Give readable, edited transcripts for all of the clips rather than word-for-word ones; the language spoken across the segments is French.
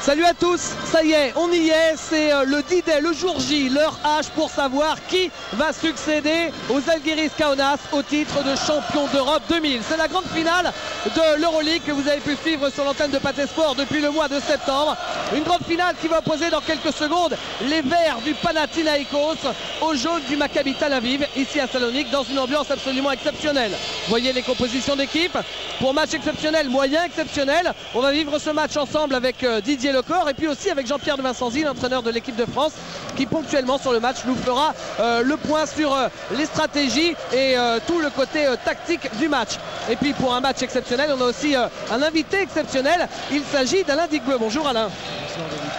Salut à tous, ça y est, on y est, c'est le D-Day, le jour J, l'heure H pour savoir qui va succéder aux Žalgiris Kaunas au titre de champion d'Europe 2000. C'est la grande finale de l'Euroleague que vous avez pu suivre sur l'antenne de Pathé Sport depuis le mois de septembre. Une grande finale qui va opposer dans quelques secondes les Verts du Panathinaïkos aux jaunes du Maccabi Tel Aviv, ici à Salonique, dans une ambiance absolument exceptionnelle. Voyez les compositions d'équipe. Pour match exceptionnel, moyen exceptionnel, on va vivre ce match ensemble avec Didier Lecor et puis aussi avec Jean-Pierre de Vincenzi, l'entraîneur de l'équipe de France, qui ponctuellement sur le match nous fera le point sur les stratégies et tout le côté tactique du match. Et puis pour un match exceptionnel, on a aussi un invité exceptionnel. Il s'agit d'Alain Digbeu. Bonjour Alain. Bonsoir David.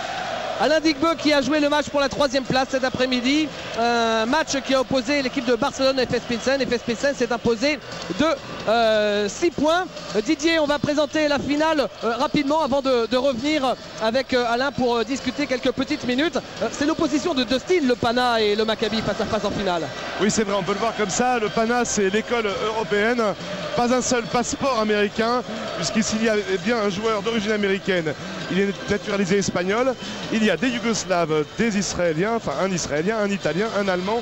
Alain Digbeu qui a joué le match pour la 3e place cet après-midi. Un match qui a opposé l'équipe de Barcelone à Efes Pilsen. Efes Pilsen s'est imposé de 6 points. Didier, on va présenter la finale rapidement avant de revenir avec Alain pour discuter quelques petites minutes. C'est l'opposition de deux styles, le Pana et le Maccabi face à face en finale. Oui, c'est vrai, on peut le voir comme ça. Le Pana, c'est l'école européenne. Pas un seul passeport américain, puisqu'ici il y a bien un joueur d'origine américaine. Il est naturalisé espagnol. Il y a des Yougoslaves, des Israéliens, enfin un Israélien, un Italien, un Allemand,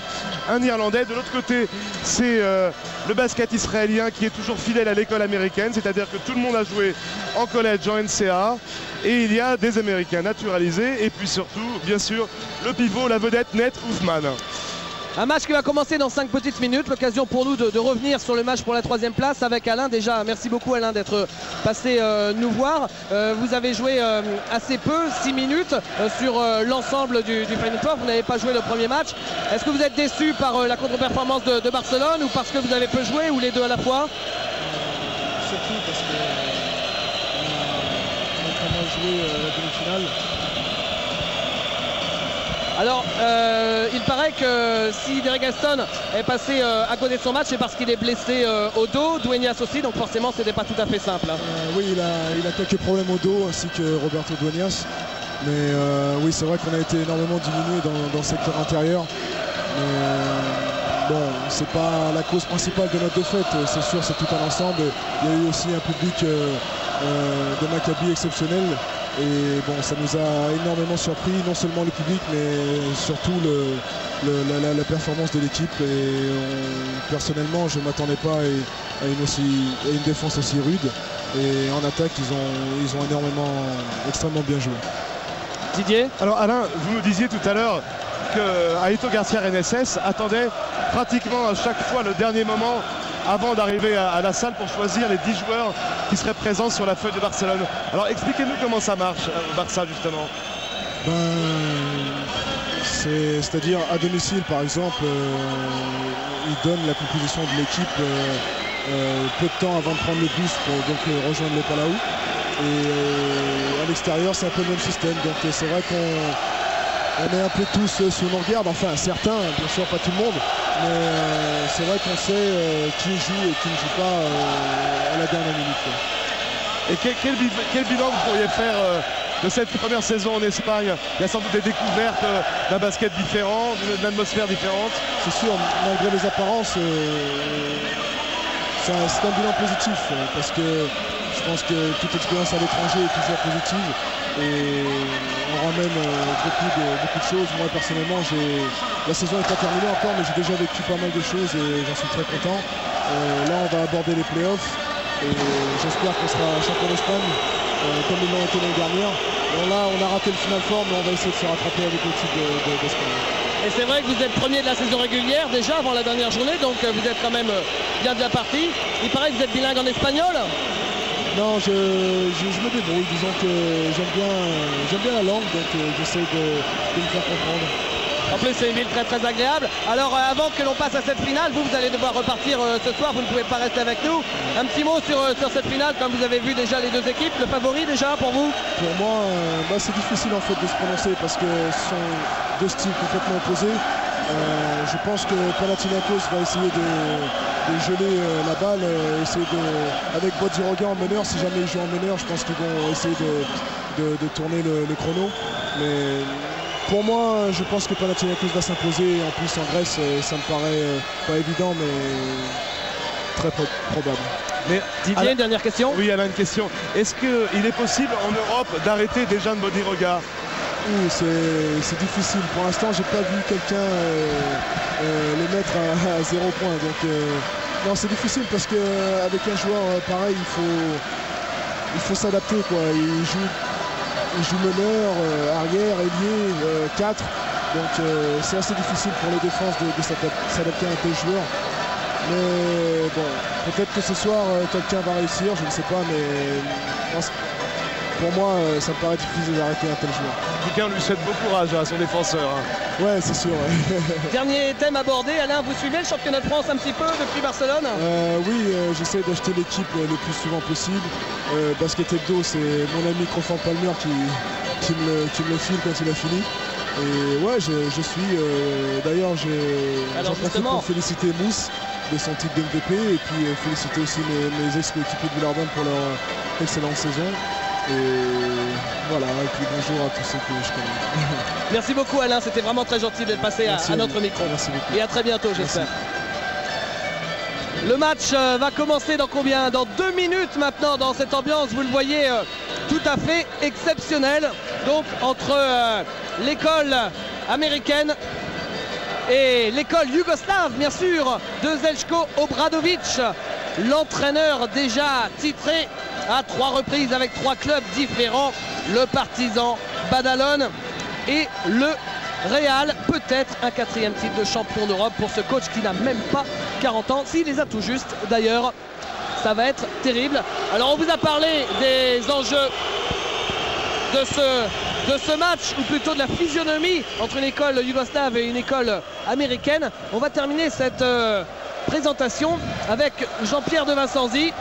un Irlandais. De l'autre côté, c'est le basket israélien qui est toujours fidèle à l'école américaine, c'est-à-dire que tout le monde a joué en collège, en NCAA. Et il y a des Américains naturalisés. Et puis surtout, bien sûr, le pivot, la vedette nette, Ousmane. Un match qui va commencer dans 5 petites minutes. L'occasion pour nous de revenir sur le match pour la 3e place avec Alain. Déjà, merci beaucoup Alain d'être passé nous voir. Vous avez joué assez peu, 6 minutes sur l'ensemble du Final Four. Vous n'avez pas joué le premier match. Est-ce que vous êtes déçu par la contre-performance de Barcelone ou parce que vous avez peu joué ou les deux à la fois? Surtout parce qu'on a vraiment joué la demi-finale. Alors, il paraît que si Derek Gaston est passé à côté de son match, c'est parce qu'il est blessé au dos, Dueñas aussi, donc forcément c'était pas tout à fait simple. Hein. Oui, il a quelques problèmes au dos, ainsi que Roberto Dueñas. Mais oui, c'est vrai qu'on a été énormément diminué dans le secteur intérieur. Mais bon, c'est pas la cause principale de notre défaite, c'est sûr, c'est tout un ensemble. Il y a eu aussi un public de Maccabi exceptionnel. Et bon, ça nous a énormément surpris, non seulement le public, mais surtout la performance de l'équipe. Et personnellement, je ne m'attendais pas à une défense aussi rude. Et en attaque, ils ont extrêmement bien joué. Didier? Alors Alain, vous nous disiez tout à l'heure que Aito Garcia NSS attendait pratiquement à chaque fois le dernier moment avant d'arriver à la salle pour choisir les 10 joueurs qui seraient présents sur la feuille de Barcelone. Alors expliquez-nous comment ça marche au Barça justement. C'est-à-dire à domicile par exemple, ils donnent la composition de l'équipe peu de temps avant de prendre le bus pour donc rejoindre le Palau. Et à l'extérieur c'est un peu le même système, donc c'est vrai qu'on est un peu tous sous nos regards, enfin certains, bien sûr pas tout le monde, mais c'est vrai qu'on sait qui joue et qui ne joue pas à la dernière minute. Et quel bilan vous pourriez faire de cette première saison en Espagne? Il y a sans doute des découvertes d'un basket différent, d'une atmosphère différente. C'est sûr, malgré les apparences, c'est un bilan positif, parce que je pense que toute expérience à l'étranger est toujours positive. Et on ramène beaucoup de choses. Moi personnellement, la saison n'est pas terminée encore, mais j'ai déjà vécu pas mal de choses et j'en suis très content. Là on va aborder les playoffs et j'espère qu'on sera champion d'Espagne comme ils l'ont été l'année dernière. Bon, là on a raté le Final Four, mais on va essayer de se rattraper avec l'équipe d'Espagne. Et c'est vrai que vous êtes premier de la saison régulière déjà avant la dernière journée, donc vous êtes quand même bien parti. Il paraît que vous êtes bilingue en espagnol. Non, je me débrouille, disons que j'aime bien la langue, donc j'essaie de me faire comprendre. En plus, c'est une ville très agréable. Alors, avant que l'on passe à cette finale, vous allez devoir repartir ce soir, vous ne pouvez pas rester avec nous. Un petit mot sur cette finale, comme vous avez vu déjà les deux équipes, le favori déjà pour vous? Pour moi, c'est difficile en fait de se prononcer parce que ce sont deux styles complètement opposés. Je pense que Panathinaikos va essayer de geler la balle, avec Bodziroga en meneur. Si jamais ils jouent en meneur, je pense qu'ils vont essayer de tourner le chrono. Mais pour moi, je pense que Panathinaikos va s'imposer. En plus, en Grèce, ça me paraît pas évident, mais très probable. Mais Didier, Alain, une dernière question. Oui, Alain, une question. Est-ce qu'il est possible en Europe d'arrêter des jeunes Bodiroga? C'est difficile. Pour l'instant, j'ai pas vu quelqu'un les mettre à 0 point. Donc, non, c'est difficile parce qu'avec un joueur pareil, il faut s'adapter, quoi. Il joue meneur, arrière, ailier, 4. Donc, c'est assez difficile pour les défenses de s'adapter à un tel joueur. Mais bon, peut-être que ce soir, quelqu'un va réussir, je ne sais pas, mais pour moi, ça me paraît difficile d'arrêter un tel joueur. En tout cas, on lui souhaite bon courage à son défenseur. Ouais, c'est sûr. Ouais. Dernier thème abordé. Alain, vous suivez le championnat de France un petit peu depuis Barcelone? Oui, j'essaie d'acheter l'équipe le plus souvent possible. Basket Hebdo, c'est mon ami Crofan Palmer qui me le file quand il a fini. Et ouais, je suis. D'ailleurs, j'en profite pour féliciter Mousse de son titre d'MVP et puis féliciter aussi mes ex-coéquipiers de Villarden pour leur excellente saison. Et voilà, et puis bonjour à tous ceux que je connais. Merci beaucoup Alain, c'était vraiment très gentil d'être passé à notre micro. Merci beaucoup. Et à très bientôt, j'espère. Le match va commencer dans combien? Dans 2 minutes maintenant, dans cette ambiance, vous le voyez, tout à fait exceptionnelle. Donc entre l'école américaine et l'école yougoslave, bien sûr, de Zeljko Obradovic, l'entraîneur déjà titré à 3 reprises avec 3 clubs différents, le Partizan, Badalone et le Real. Peut-être un 4e titre de champion d'Europe pour ce coach qui n'a même pas 40 ans, s'il les a tout juste d'ailleurs. Ça va être terrible. Alors on vous a parlé des enjeux de ce match, ou plutôt de la physionomie entre une école yougoslave et une école américaine. On va terminer cette présentation avec Jean-Pierre de Vincenzi.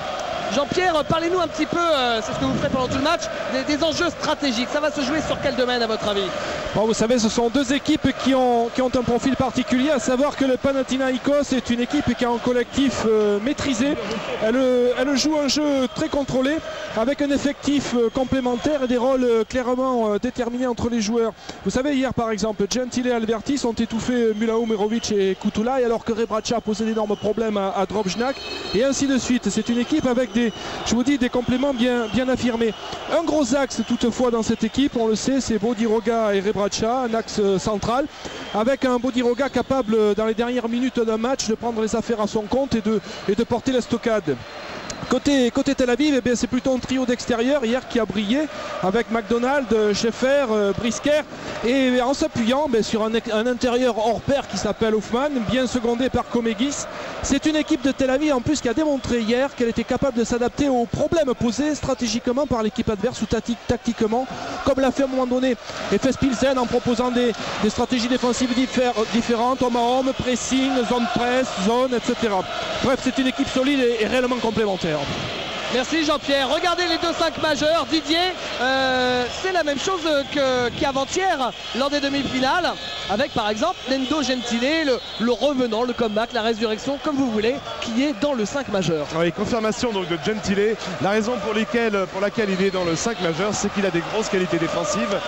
Jean-Pierre, parlez-nous un petit peu, c'est ce que vous ferez pendant tout le match, des enjeux stratégiques. Ça va se jouer sur quel domaine à votre avis? Bon, vous savez, ce sont 2 équipes qui ont un profil particulier, à savoir que le Panathinaikos est une équipe qui a un collectif maîtrisé. Elle joue un jeu très contrôlé, avec un effectif complémentaire et des rôles clairement déterminés entre les joueurs. Vous savez, hier par exemple, Gentile et Albertis ont étouffé Mulao, Merovic et Kutula, alors que Rebraca posait d'énormes problèmes à Drobnjak, et ainsi de suite. C'est une équipe avec je vous dis, des compléments bien affirmés. Un gros axe toutefois dans cette équipe, on le sait, c'est Bodiroga et Rebraca, un axe central, avec un Bodiroga capable dans les dernières minutes d'un match de prendre les affaires à son compte et de porter la stockade. Côté Tel Aviv, eh c'est plutôt un trio d'extérieur hier qui a brillé avec McDonald, Schaeffer, Brisker, et en s'appuyant sur un intérieur hors pair qui s'appelle Hoffman, bien secondé par Komegis. C'est une équipe de Tel Aviv en plus qui a démontré hier qu'elle était capable de s'adapter aux problèmes posés stratégiquement par l'équipe adverse ou tactiquement, comme l'a fait à un moment donné Efes Pilsen en proposant des stratégies défensives différentes, homme à homme, pressing, zone presse, zone, etc. Bref, c'est une équipe solide et réellement complémentaire. Merci Jean-Pierre. Regardez les 2-5 majeurs. Didier, c'est la même chose qu'avant-hier lors des demi-finales, avec par exemple Nendo Gentile, le revenant, le comeback, la résurrection, comme vous voulez, qui est dans le 5 majeur. Oui, confirmation donc de Gentile. La raison pour laquelle il est dans le 5 majeur, c'est qu'il a des grosses qualités défensives,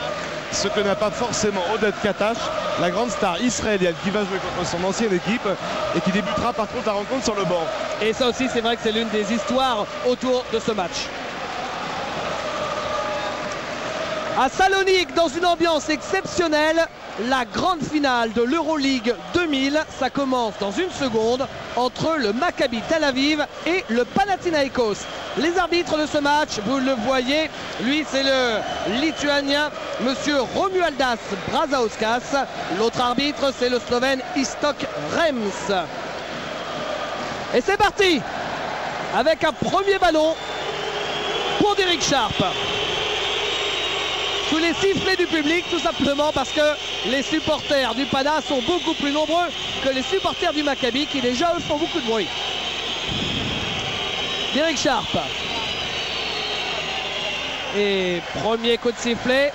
ce que n'a pas forcément Oded Katash, la grande star israélienne qui va jouer contre son ancienne équipe et qui débutera par contre la rencontre sur le banc. Et ça aussi, c'est vrai que c'est l'une des histoires autour de ce match. À Salonique, dans une ambiance exceptionnelle, la grande finale de l'Euroleague 2000, ça commence dans une seconde entre le Maccabi Tel Aviv et le Panathinaikos. Les arbitres de ce match, vous le voyez, lui c'est le Lituanien, monsieur Romualdas Brazauskas. L'autre arbitre, c'est le Slovène Istok Rems. Et c'est parti avec un premier ballon pour Derek Sharp. Sous les sifflets du public, tout simplement parce que les supporters du Pana sont beaucoup plus nombreux que les supporters du Maccabi qui déjà eux font beaucoup de bruit. Derek Sharp. Et premier coup de sifflet.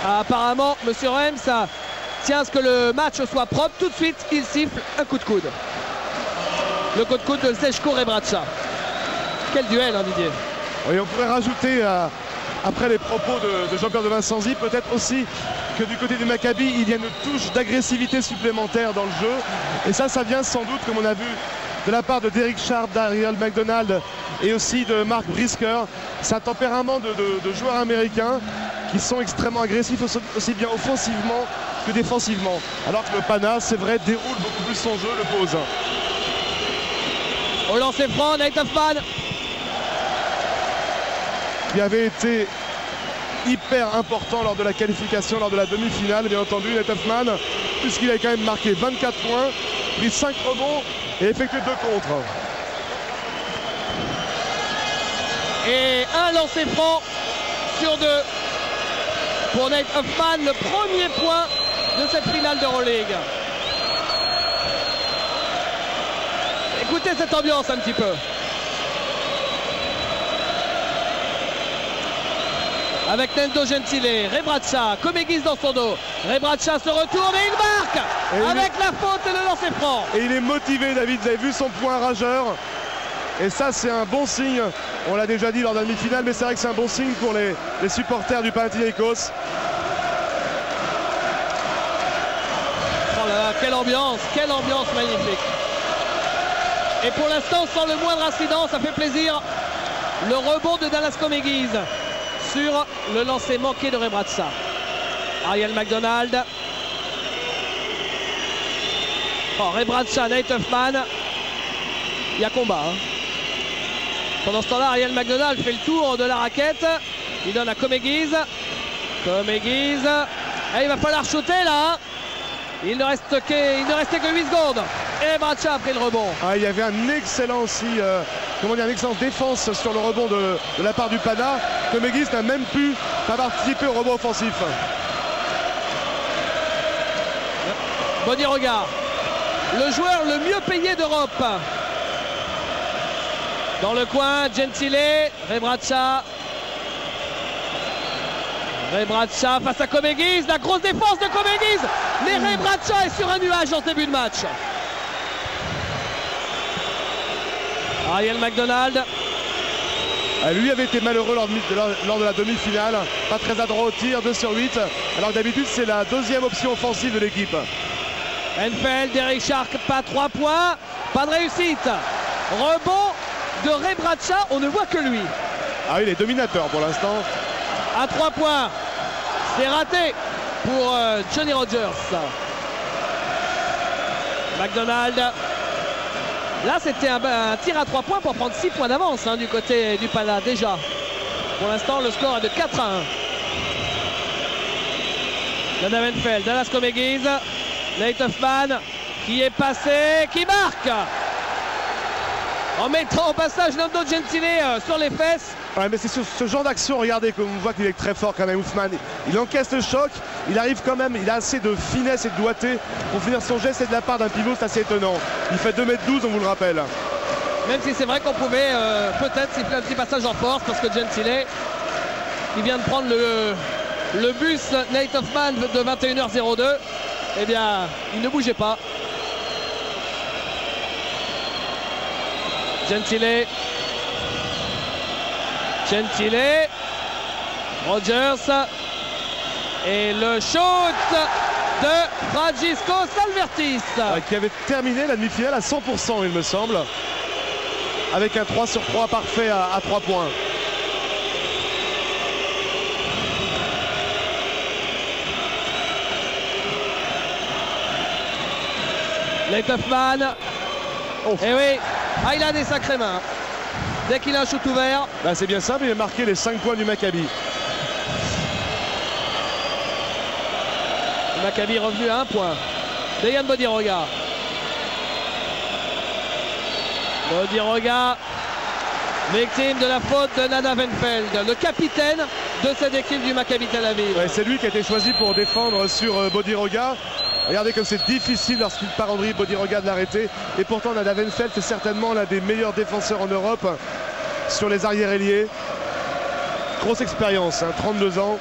Apparemment, monsieur Rems tient à ce que le match soit propre. Tout de suite, il siffle un coup de coude. Le coup de coude de Zeljko Rebraca. Quel duel, hein, Didier. Oui, on pourrait rajouter, après les propos de Jean-Pierre de Vincenzi, peut-être aussi que du côté du Maccabi, il y a une touche d'agressivité supplémentaire dans le jeu. Et ça vient sans doute, comme on a vu de la part de Derek Sharp, d'Ariel McDonald et aussi de Mark Brisker. C'est un tempérament de joueurs américains qui sont extrêmement agressifs aussi bien offensivement que défensivement. Alors que le Pana, c'est vrai, déroule beaucoup plus son jeu, le pose. Au lancer franc, Nate Hoffman. Qui avait été hyper important lors de la qualification, lors de la demi-finale, bien entendu, Nate Hoffman, puisqu'il a quand même marqué 24 points, pris 5 rebonds et effectué 2 contres. Et un lancer franc sur 2 pour Nate Hoffman, le premier point de cette finale d'Euroleague. Écoutez cette ambiance un petit peu. Avec Nando Gentile, Ray Bradshaw, Comegis dans son dos. Ray Bradshaw se retourne et il marque avec la faute et le lancer franc. Et il est motivé, David, vous avez vu son point rageur. Et ça, c'est un bon signe. On l'a déjà dit lors de la demi-finale, mais c'est vrai que c'est un bon signe pour les supporters du Panathinaikos. Oh là là, quelle ambiance magnifique. Et pour l'instant, sans le moindre incident, ça fait plaisir. Le rebond de Dallas Comegis sur le lancer manqué de Ray Bradshaw. Ariel McDonald. Oh, Ray Bradshaw, Nate Hoffman. Il y a combat. Hein. Pendant ce temps-là, Ariel McDonald fait le tour de la raquette. Il donne à Comegis. Comegis. Et il va falloir shooter là. Il ne restait que 8 secondes. Et Bradshaw a pris le rebond. Ah, il y avait un excellent aussi, une excellente défense sur le rebond de la part du Pana. Comegis n'a même pu pas participer au rebond offensif. Bodiroga, le joueur le mieux payé d'Europe. Dans le coin, Gentile, Ray Bradshaw. Ray Bradshaw face à Comegis, la grosse défense de Comegis. Mais Ray Bradshaw est sur un nuage en début de match. Ariel McDonald. Lui avait été malheureux lors de la demi-finale. Pas très adroit au tir, 2 sur 8. Alors que d'habitude, c'est la deuxième option offensive de l'équipe. Enfeld, Derek Sharp, pas 3 points. Pas de réussite. Rebond de Ray Bradshaw, on ne voit que lui. Ah oui, il est dominateur pour l'instant. À 3 points. C'est raté pour Johnny Rogers. McDonald. Là, c'était un tir à 3 points pour prendre 6 points d'avance du côté du Pana déjà. Pour l'instant, le score est de 4-1. Dana Enfeld, Dallas Comegis, Nate Hoffman qui est passé, qui marque en mettant au passage Nando Gentile sur les fesses. Ouais, mais c'est sur ce genre d'action, regardez, comme on voit qu'il est très fort quand même, Hoffman. Il encaisse le choc, il arrive quand même, il a assez de finesse et de doigté pour finir son geste, et de la part d'un pivot, c'est assez étonnant. Il fait 2m12, on vous le rappelle. Même si c'est vrai qu'on pouvait peut-être siffler un petit passage en force, parce que Gentile, il vient de prendre le bus Nate Hoffman de 21h02. Eh bien, il ne bougeait pas. Gentile. Rogers. Et le shoot de Francisco Salvertis. Qui avait terminé la demi-finale à 100%, il me semble. Avec un 3 sur 3 parfait à 3 points. Nate Hoffman. Oh. Et oui, il a des sacrées mains. Dès qu'il a un shoot ouvert. Bah, c'est bien simple, il a marqué les 5 points du Maccabi. Le Maccabi est revenu à 1 point. Dejan Bodiroga. Bodiroga, victime de la faute de Nana Enfeld, le capitaine de cette équipe du Maccabi Tel Aviv. Ouais, c'est lui qui a été choisi pour défendre sur Bodiroga. Regardez comme c'est difficile lorsqu'il part en dribble, Bodiroga, de l'arrêter. Et pourtant, Nana Enfeld est certainement l'un des meilleurs défenseurs en Europe sur les arrières ailiers. Grosse expérience, 32 ans.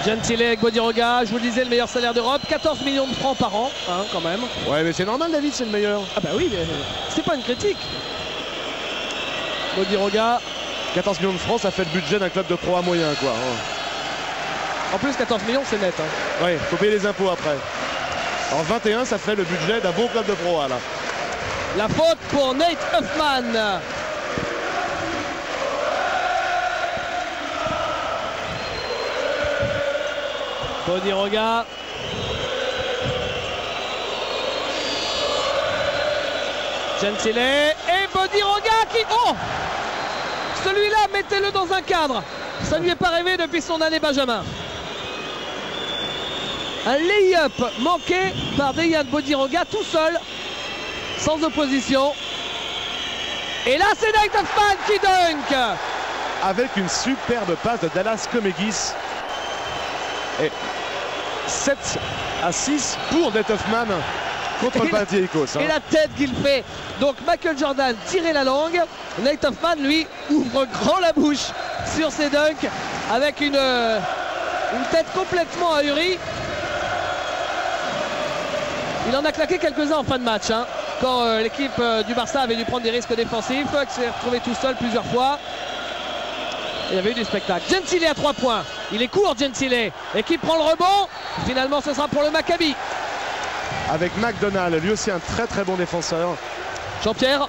Gentile avec Bodiroga, je vous le disais, le meilleur salaire d'Europe, 14 millions de francs par an, quand même. Ouais, mais c'est normal, David, c'est le meilleur. Ah bah oui, mais c'est pas une critique. Bodiroga. 14 millions de francs, ça fait le budget d'un club de Pro A moyen, quoi. En plus, 14 millions, c'est net. Ouais, faut payer les impôts après. Alors 21, ça fait le budget d'un bon club de Pro A là. La faute pour Nate Huffman. Bodiroga. Gentile et Bodiroga qui... Oh! Celui-là, mettez-le dans un cadre. Ça ne lui est pas rêvé depuis son année Benjamin. Un lay-up manqué par Dejan Bodiroga tout seul, sans opposition. Et là, c'est Nate Huffman qui dunk. Avec une superbe passe de Dallas Comegis. Et 7-6 pour Nate Huffman contre le Panathinaikos. Et la tête qu'il fait. Donc Michael Jordan tirait la langue. Nate Huffman, lui, ouvre grand la bouche sur ses dunks avec une tête complètement ahurie. Il en a claqué quelques-uns en fin de match, hein, quand l'équipe du Barça avait dû prendre des risques défensifs, qui s'est retrouvé tout seul plusieurs fois. Il y avait eu du spectacle. Gentile à 3 points. Il est court, Gentile. Et qui prend le rebond. Finalement, ce sera pour le Maccabi. Avec McDonald, lui aussi un très bon défenseur. Jean-Pierre.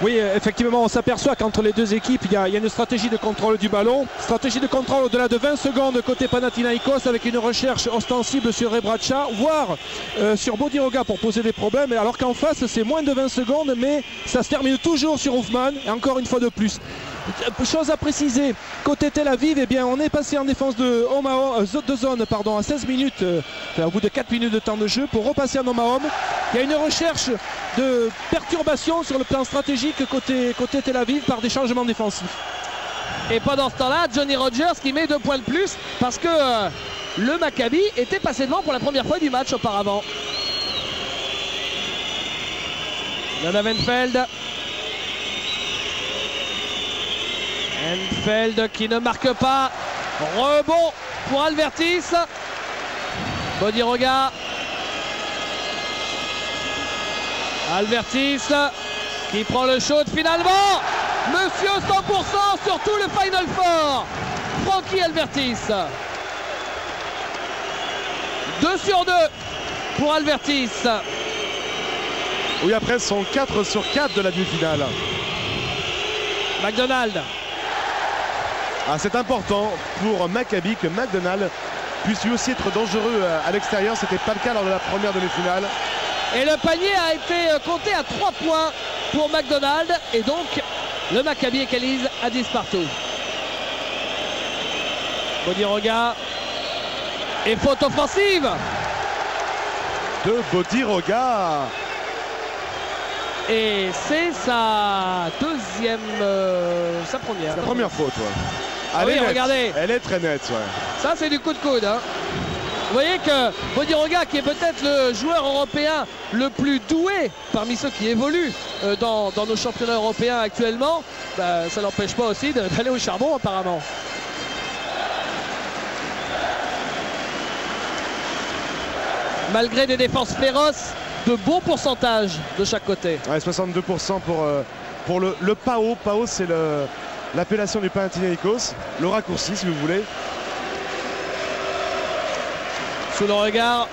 Oui, effectivement, on s'aperçoit qu'entre les deux équipes, il y a une stratégie de contrôle du ballon. Stratégie de contrôle au-delà de 20 secondes côté Panathinaikos, avec une recherche ostensible sur Rebraca, voire sur Bodiroga pour poser des problèmes. Alors qu'en face, c'est moins de 20 secondes, mais ça se termine toujours sur Huffman. Et encore une fois de plus. Chose à préciser, côté Tel Aviv, eh bien, on est passé en défense de zone à 16 minutes, au bout de 4 minutes de temps de jeu, pour repasser en homme à homme. Il y a une recherche de perturbation sur le plan stratégique côté Tel Aviv par des changements défensifs. Et pendant ce temps-là, Johnny Rogers qui met 2 points de plus parce que le Maccabi était passé devant pour la première fois du match auparavant. Venfeld. Venfeld qui ne marque pas. Rebond pour Albertis. Bodiroga. Albertis qui prend le shoot finalement. Monsieur 100% sur tout le Final Four. Frankie Albertis. 2 sur 2 pour Albertis. Oui, après son 4 sur 4 de la demi-finale. McDonald. Ah, c'est important pour Maccabi que McDonald puisse lui aussi être dangereux à l'extérieur. C'était pas le cas lors de la première demi-finale. Et le panier a été compté à 3 points pour McDonald. Et donc le Maccabi égalise à 10 partout. Bodiroga. Et faute offensive de Bodiroga. Et c'est sa deuxième, sa première. La première faute, ouais. Ah oui, regardez. Elle est très nette, ouais. Ça, c'est du coup de coude, hein. Vous voyez que Bodiroga, qui est peut-être le joueur européen le plus doué parmi ceux qui évoluent dans nos championnats européens actuellement, bah, ça n'empêche pas aussi d'aller au charbon apparemment. Malgré des défenses féroces, de bons pourcentages de chaque côté. Ouais, 62% pour le PAO. PAO, c'est l'appellation du Panathinaikos, le raccourci si vous voulez. Sous le regard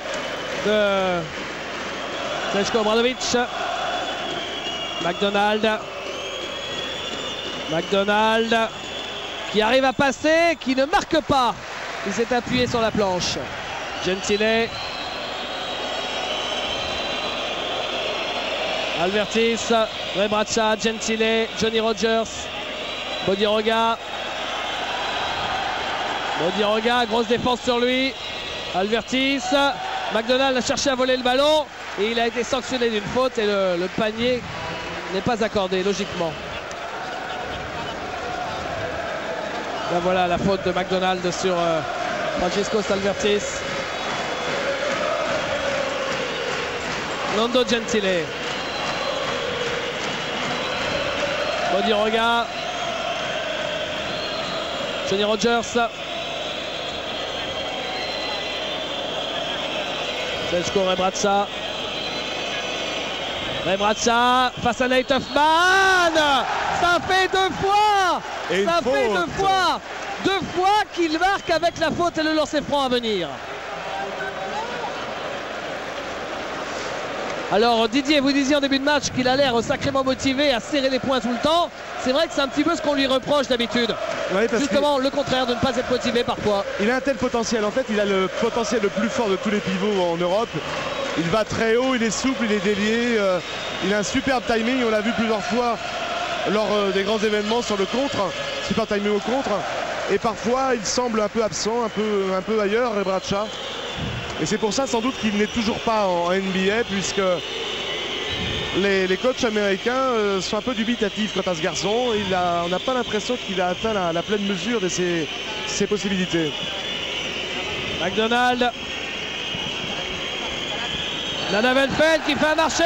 de Srećko Obradović. McDonald qui arrive à passer, qui ne marque pas. Il s'est appuyé sur la planche. Gentile. Albertis, Rebraca, Gentile, Johnny Rogers, Bodiroga. Bodiroga, grosse défense sur lui. Albertis, McDonald a cherché à voler le ballon et il a été sanctionné d'une faute et le panier n'est pas accordé logiquement. Là voilà la faute de McDonald sur Franciscos Albertis. Nando Gentile. Bodiroga. Johnny Rogers. Srećko Rebraca. Rebraca face à Nate Huffman. Ça fait 2 fois. Et ça fait 2 fois. 2 fois qu'il marque avec la faute et le lancer franc à venir. Alors Didier, vous disiez en début de match qu'il a l'air sacrément motivé à serrer les poings tout le temps. C'est vrai que c'est un petit peu ce qu'on lui reproche d'habitude. Oui, justement le contraire, de ne pas être motivé parfois. Il a un tel potentiel, en fait il a le potentiel le plus fort de tous les pivots en Europe. Il va très haut, il est souple, il est délié, il a un superbe timing, on l'a vu plusieurs fois lors des grands événements sur le contre, super timing au contre. Et parfois il semble un peu absent, un peu ailleurs, Rebraca. Et c'est pour ça sans doute qu'il n'est toujours pas en NBA, puisque les coachs américains sont un peu dubitatifs quant à ce garçon. On n'a pas l'impression qu'il a atteint la pleine mesure de ses possibilités. McDonald. Ladavenfeld qui fait un marché.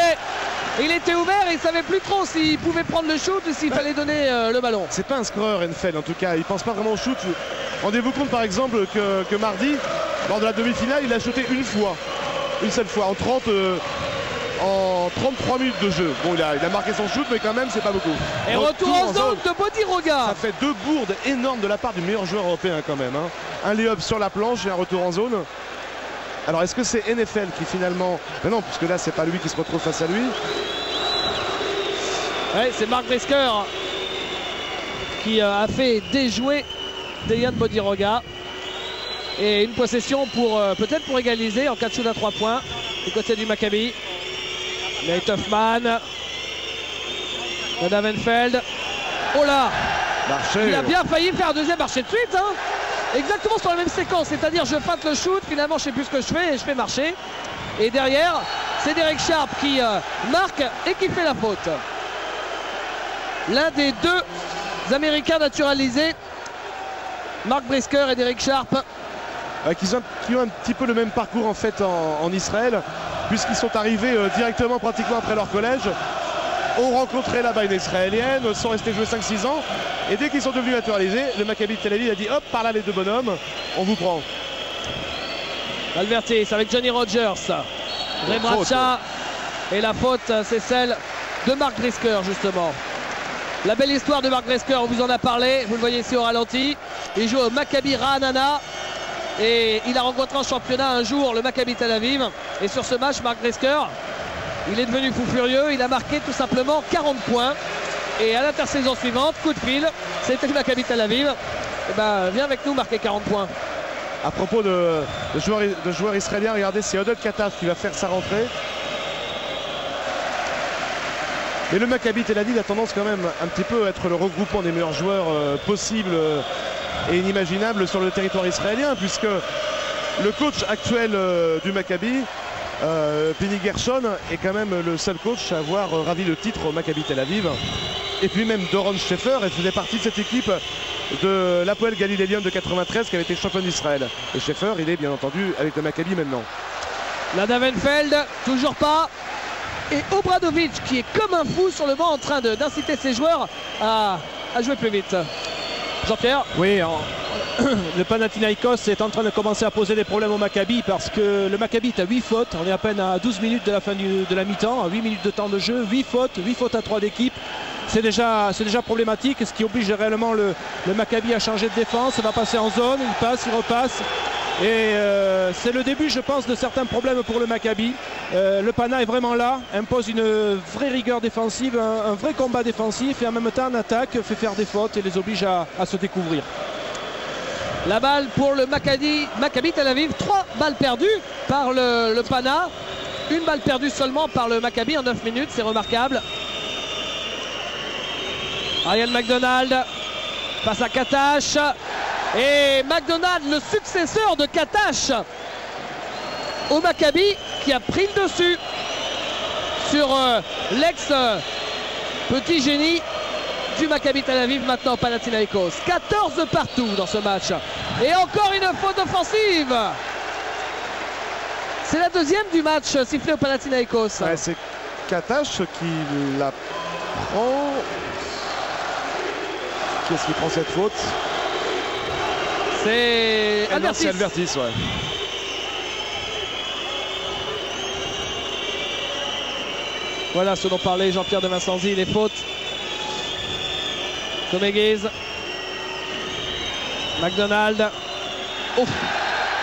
Il était ouvert et il ne savait plus trop s'il pouvait prendre le shoot ou s'il fallait donner le ballon. C'est pas un scoreur, Enfeld, en tout cas. Il ne pense pas vraiment au shoot. Rendez-vous compte par exemple que mardi, lors de la demi-finale, il a shooté une seule fois, en 33 minutes de jeu. Bon, il a marqué son shoot, mais quand même, c'est pas beaucoup. Et retour en zone de Bodiroga. Ça fait 2 bourdes énormes de la part du meilleur joueur européen quand même. Hein. Un lay-up sur la planche et un retour en zone. Alors, est-ce que c'est NFL qui finalement... Mais non, puisque là, c'est pas lui qui se retrouve face à lui. Ouais, c'est Mark Brisker qui a fait déjouer Dejan Bodiroga. Et une possession pour peut-être pour égaliser en cas de shoot à 3 points du côté du Maccabi. Nate Hoffman, Ladavenfeld. Oh là, marché. Il a bien failli faire un deuxième marché de suite. Hein. Exactement sur la même séquence, c'est-à-dire je feinte le shoot, finalement je sais plus ce que je fais et je fais marcher. Et derrière, c'est Derek Sharp qui marque et qui fait la faute. L'un des deux Américains naturalisés, Mark Brisker et Derek Sharp. Qui ont un petit peu le même parcours en fait en Israël, puisqu'ils sont arrivés directement pratiquement après leur collège, ont rencontré là-bas une israélienne, sont restés jouer 5-6 ans, et dès qu'ils sont devenus naturalisés, le Maccabi de Tel Aviv a dit hop, par là les deux bonhommes, on vous prend. Alvertis avec Johnny Rogers, Rebraca, et la faute c'est celle de Mark Brisker justement. La belle histoire de Mark Brisker, on vous en a parlé, vous le voyez ici au ralenti. Il joue au Maccabi Ra'anana. Et il a rencontré en championnat un jour le Maccabi Tel Aviv. Et sur ce match, Mark Brisker, il est devenu fou furieux. Il a marqué tout simplement 40 points. Et à l'intersaison suivante, coup de fil, c'était le Maccabi Tel Aviv. Et ben, viens avec nous marquer 40 points. À propos de joueurs israéliens, regardez, c'est Oded Kataf qui va faire sa rentrée. Mais le Maccabi Tel Aviv a tendance quand même un petit peu à être le regroupement des meilleurs joueurs possibles et inimaginable sur le territoire israélien, puisque le coach actuel du Maccabi, Pini Gershon, est quand même le seul coach à avoir ravi le titre au Maccabi Tel Aviv. Et puis même Doron Schaefer, elle faisait partie de cette équipe de l'Hapoel Galilélion de 93 qui avait été champion d'Israël. Et Schaefer, il est bien entendu avec le Maccabi maintenant. Ladavenfeld, toujours pas. Et Obradovic qui est comme un fou sur le banc en train d'inciter ses joueurs à jouer plus vite. Jean-Pierre. Oui, le Panathinaïkos est en train de commencer à poser des problèmes au Maccabi parce que le Maccabi est à 8 fautes. On est à peine à 12 minutes de la fin de la mi-temps, à 8 minutes de temps de jeu, 8 fautes à 3 d'équipe. C'est déjà problématique, ce qui oblige réellement le Maccabi à changer de défense. Il va passer en zone, il passe, il repasse. Et c'est le début, je pense, de certains problèmes pour le Maccabi. Le Pana est vraiment là, impose une vraie rigueur défensive, un vrai combat défensif et en même temps en attaque, fait faire des fautes et les oblige à se découvrir. La balle pour le Maccabi Tel Aviv, 3 balles perdues par le Pana. Une balle perdue seulement par le Maccabi en 9 minutes, c'est remarquable. Ryan McDonald passe à Katash. Et McDonald, le successeur de Katash au Maccabi, qui a pris le dessus sur l'ex-petit génie du Maccabi Tel Aviv, maintenant Panathinaïkos. 14 partout dans ce match. Et encore une faute offensive. C'est la deuxième du match sifflée au Panathinaïkos. Ouais, c'est Katash qui la prend. Qui est-ce qui prend cette faute? C'est Alvertis. C'est Alvertis, ouais. Voilà ce dont parlait Jean-Pierre de Vincenzi, les fautes. Coméguez. McDonald. Ouf.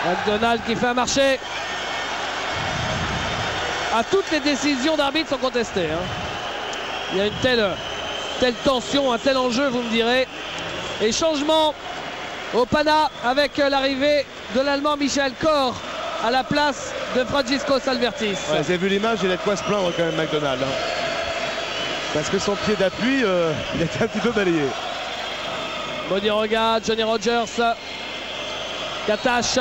McDonald qui fait un marché. toutes les décisions d'arbitre sont contestées. Hein. Il y a une telle tension, un tel enjeu, vous me direz. Et changement au Pana avec l'arrivée de l'Allemand Michael Koch à la place de Francisco Salvertis. Ouais, vous avez vu l'image, il a de quoi se plaindre quand même, McDonald. Hein. Parce que son pied d'appui, il a été un petit peu balayé. Bodiroga, Johnny Rogers, Katash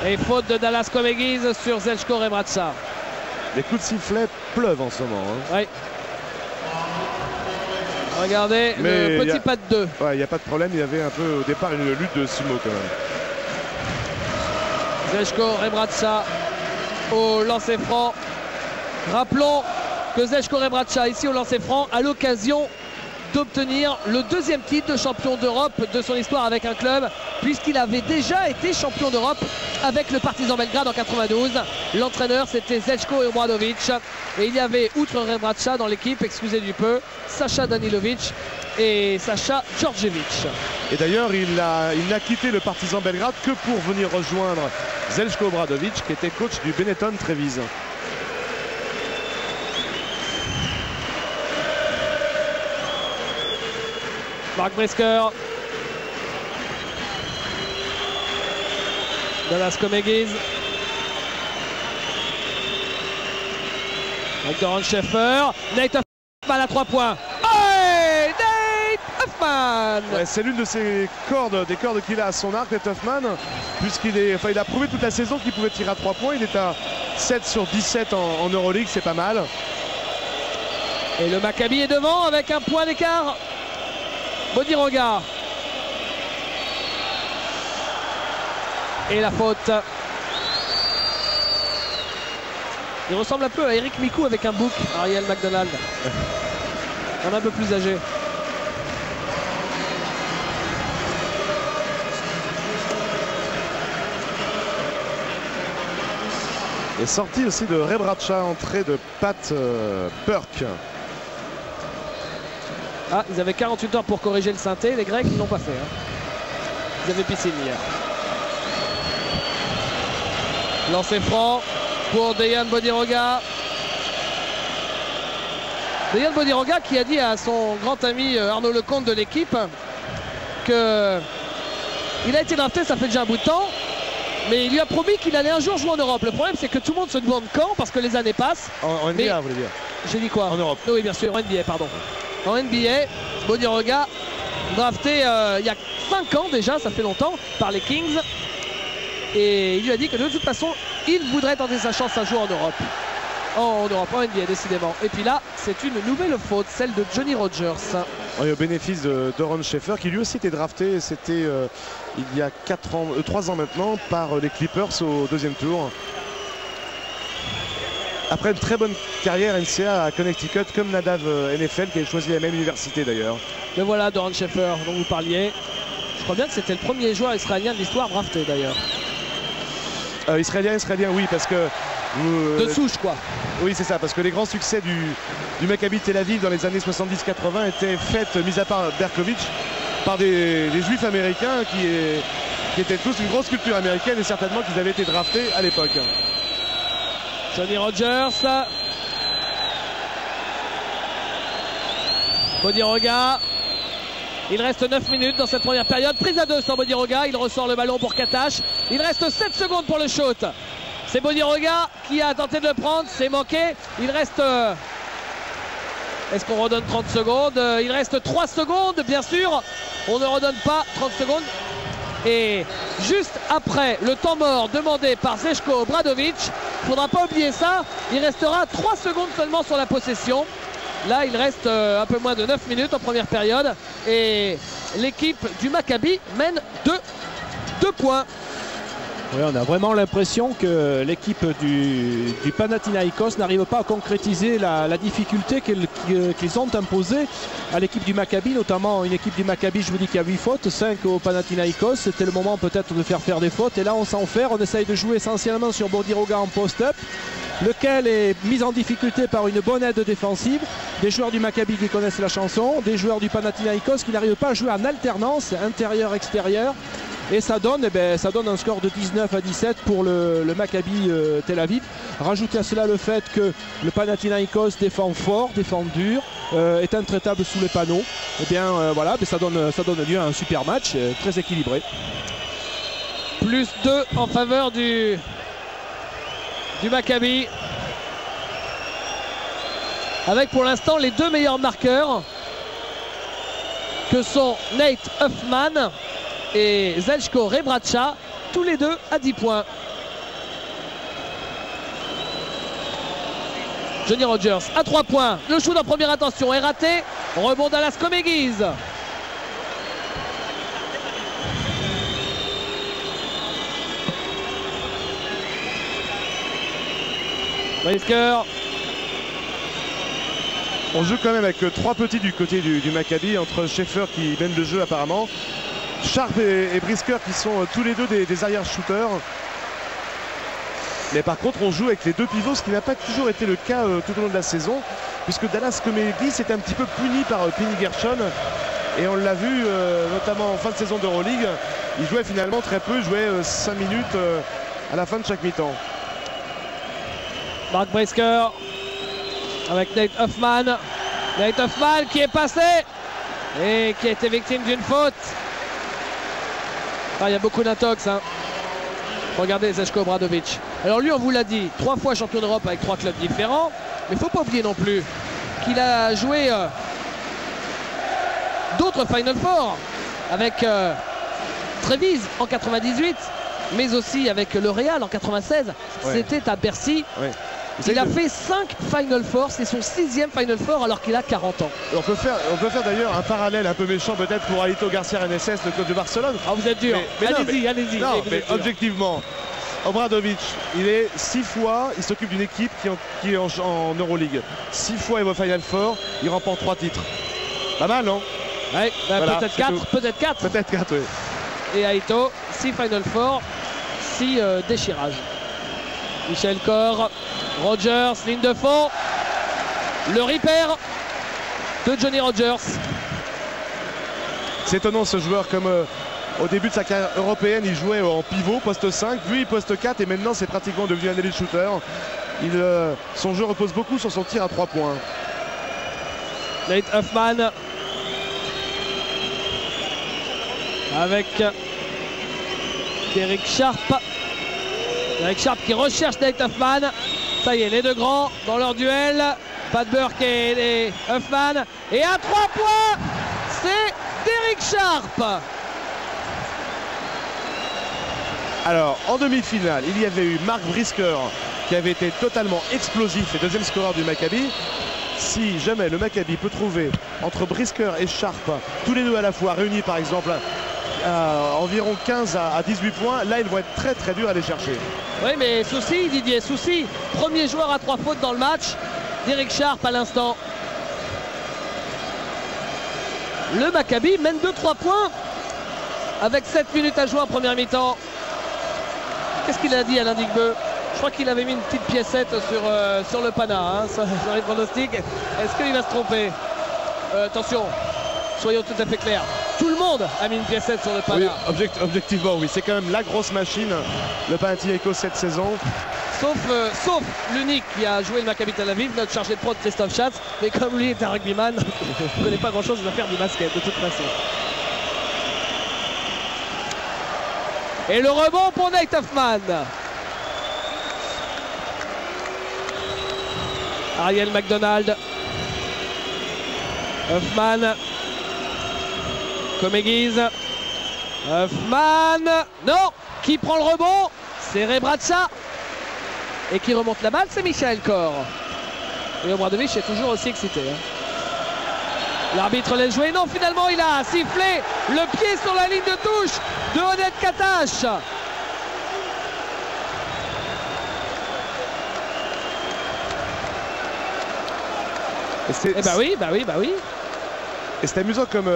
et faute de Dallas Comegis sur Zeljko Rebraca. Les coups de sifflet pleuvent en ce moment. Hein. Oui. Regardez le petit pas de 2. Ouais, il n'y a pas de problème, il y avait un peu au départ une lutte de sumo quand même. Zeljko Rebraca au lancer franc. Rappelons que Zeljko Rebraca ici au lancer franc a l'occasion d'obtenir le deuxième titre de champion d'Europe de son histoire avec un club, puisqu'il avait déjà été champion d'Europe avec le Partizan Belgrade en 92. L'entraîneur c'était Zeljko Obradovic et il y avait outre Rebraca dans l'équipe, excusez du peu, Sacha Danilovic et Sacha Djordjevic. Et d'ailleurs il n'a quitté le Partizan Belgrade que pour venir rejoindre Zeljko Obradovic qui était coach du Benetton Trevize. Marc Brisker, Dallas Comegis, avec Doron Schaeffer, Nate Huffman à 3 points. Hey, Nate Huffman. Ouais, c'est l'une de ses cordes, des cordes qu'il a à son arc, Nate Huffman, puisqu'il a prouvé toute la saison qu'il pouvait tirer à 3 points. Il est à 7 sur 17 en Euroleague, c'est pas mal. Et le Maccabi est devant avec un point d'écart. Bodiroga. Et la faute. Il ressemble un peu à Eric Mikou avec un bouc, Ariel McDonald. Un peu plus âgé. Et sortie aussi de Rebraca, entrée de Pat Burke. Ah, ils avaient 48 heures pour corriger le synthé, les Grecs, ils l'ont pas fait. Hein. Ils avaient piscine hier. Lancé franc pour Dejan Bodiroga. Dejan Bodiroga qui a dit à son grand ami Arnaud Lecomte de l'équipe que il a été drafté, ça fait déjà un bout de temps, mais il lui a promis qu'il allait un jour jouer en Europe. Le problème c'est que tout le monde se demande quand, parce que les années passent. En NBA, vous voulez dire? J'ai dit quoi? En Europe. Oui, bien sûr, en NBA, pardon. En NBA, Bodiroga, drafté il y a 5 ans déjà, ça fait longtemps, par les Kings. Et il lui a dit que de toute façon, il voudrait tenter sa chance un jour en Europe. En Europe, en NBA, décidément. Et puis là, c'est une nouvelle faute, celle de Johnny Rogers. Oui, au bénéfice de Doron Schaeffer, qui lui aussi était drafté, c'était il y a 3 ans maintenant, par les Clippers au deuxième tour. Après une très bonne carrière NCAA à Connecticut, comme Nadav NFL, qui a choisi la même université d'ailleurs. Le voilà, Doron Schaeffer, dont vous parliez. Je crois bien que c'était le premier joueur israélien de l'histoire drafté d'ailleurs. Israélien, oui, parce que... de souche, quoi. Oui, c'est ça, parce que les grands succès du Maccabi Tel Aviv dans les années 70-80 étaient faits, mis à part Berkovic, par des juifs américains qui étaient tous une grosse culture américaine et certainement qu'ils avaient été draftés à l'époque. Johnny Rogers. Bodiroga. Il reste 9 minutes dans cette première période. Prise à 2 sur Bodiroga. Il ressort le ballon pour Katash. Il reste 7 secondes pour le shoot. C'est Bodiroga qui a tenté de le prendre. C'est manqué. Il reste... Est-ce qu'on redonne 30 secondes? Il reste 3 secondes, bien sûr. On ne redonne pas 30 secondes. Et juste après le temps mort demandé par Zeljko Obradovic, il ne faudra pas oublier ça, il restera 3 secondes seulement sur la possession. Là, il reste un peu moins de 9 minutes en première période. Et l'équipe du Maccabi mène 2 points. Oui, on a vraiment l'impression que l'équipe du Panathinaïkos n'arrive pas à concrétiser la difficulté qu'ils ont imposée à l'équipe du Maccabi, notamment une équipe du Maccabi, je vous dis qu'il y a 8 fautes, 5 au Panathinaïkos. C'était le moment peut-être de faire des fautes et là on s'en fait. On essaye de jouer essentiellement sur Bodiroga en post-up, lequel est mis en difficulté par une bonne aide défensive. Des joueurs du Maccabi qui connaissent la chanson, des joueurs du Panathinaïkos qui n'arrivent pas à jouer en alternance intérieur-extérieur. et ça donne un score de 19-17 pour le Maccabi Tel Aviv. Rajoutez à cela le fait que le Panathinaikos défend fort, défend dur, est intraitable sous les panneaux. Et bien voilà, ça donne lieu à un super match très équilibré. Plus 2 en faveur du Maccabi. Avec pour l'instant les 2 meilleurs marqueurs que sont Nate Huffman et Zeljko Rebraca, tous les deux à 10 points. Johnny Rogers à 3 points. Le shoot en première intention est raté. Rebond Dallas Komegiz. Brisker. On joue quand même avec 3 petits du côté du Maccabi, entre Schaeffer qui mène le jeu apparemment, Sharp et Brisker qui sont tous les deux des arrière-shooters. Mais par contre on joue avec les 2 pivots, ce qui n'a pas toujours été le cas tout au long de la saison, puisque Dallas Komegiz était un petit peu puni par Penny Gershon. Et on l'a vu notamment en fin de saison d'Euroleague, il jouait finalement très peu, il jouait 5 minutes à la fin de chaque mi-temps. Mark Brisker avec Nate Huffman. Nate Huffman qui est passé et qui a été victime d'une faute. Il y a beaucoup d'intox. Regardez Zeljko Obradovic. Alors lui, on vous l'a dit, 3 fois champion d'Europe avec 3 clubs différents. Mais il ne faut pas oublier non plus qu'il a joué d'autres Final Four avec Trevize en 98, mais aussi avec le Real en 96. Ouais. C'était à Bercy. Ouais. Il a fait 5 Final Four, c'est son 6e Final Four alors qu'il a 40 ans. On peut faire d'ailleurs un parallèle un peu méchant peut-être pour Aito Garcia Reneses, le coach de Barcelone. Ah, vous êtes dur, allez-y. Mais objectivement, Obradovic, il est 6 fois, il s'occupe d'une équipe qui est en Euroleague. 6 fois il va au Final Four, il remporte 3 titres. Pas mal, non? Ouais, bah voilà, peut-être 4, peut-être 4. Peut-être 4, oui. Et Aito, 6 Final Four, 6 déchirages. Michel Corr, Rogers, ligne de fond. Le repair de Johnny Rogers. C'est étonnant ce joueur, comme au début de sa carrière européenne, il jouait en pivot, poste 5, puis poste 4 et maintenant c'est pratiquement devenu un elite shooter. Son jeu repose beaucoup sur son tir à 3 points. Nate Huffman avec Derek Sharp. Derek Sharp qui recherche Nate Huffman. Ça y est, les 2 grands dans leur duel. Pat Burke et Huffman. Et à 3 points, c'est Derek Sharp. Alors, en demi-finale, il y avait eu Mark Brisker qui avait été totalement explosif et 2e scoreur du Maccabi. Si jamais le Maccabi peut trouver entre Brisker et Sharp, tous les 2 à la fois, réunis par exemple environ 15 à 18 points, là ils vont être très très durs à les chercher. Oui, mais souci Didier, souci. Premier joueur à 3 fautes dans le match, Derek Sharp à l'instant. Le Maccabi mène 2-3 points avec 7 minutes à jouer en première mi-temps. Qu'est-ce qu'il a dit Alain Digbeu? Je crois qu'il avait mis une petite piécette sur le Pana, sur les pronostics. Est-ce qu'il va se tromper? Attention, soyons tout à fait clairs. Tout le monde a mis une piécette sur le Pana. Oui, objectivement, oui. C'est quand même la grosse machine, le Panathinaikos cette saison. Sauf l'unique qui a joué le Maccabi Tel Aviv, notre chargé de prod Christophe Schatz. Mais comme lui est un rugbyman, il ne connaît pas grand-chose, il va faire du basket de toute façon. Et le rebond pour Nate Huffman. Ariel McDonald. Huffman. Komegiz. Huffman. Non. Qui prend le rebond? C'est Rebraca. Et qui remonte la balle, c'est Michael Corr. Et Obradovic est toujours aussi excité. L'arbitre laisse jouer. Non, finalement, il a sifflé le pied sur la ligne de touche de Oded Katash. Bah oui. Et c'est amusant comme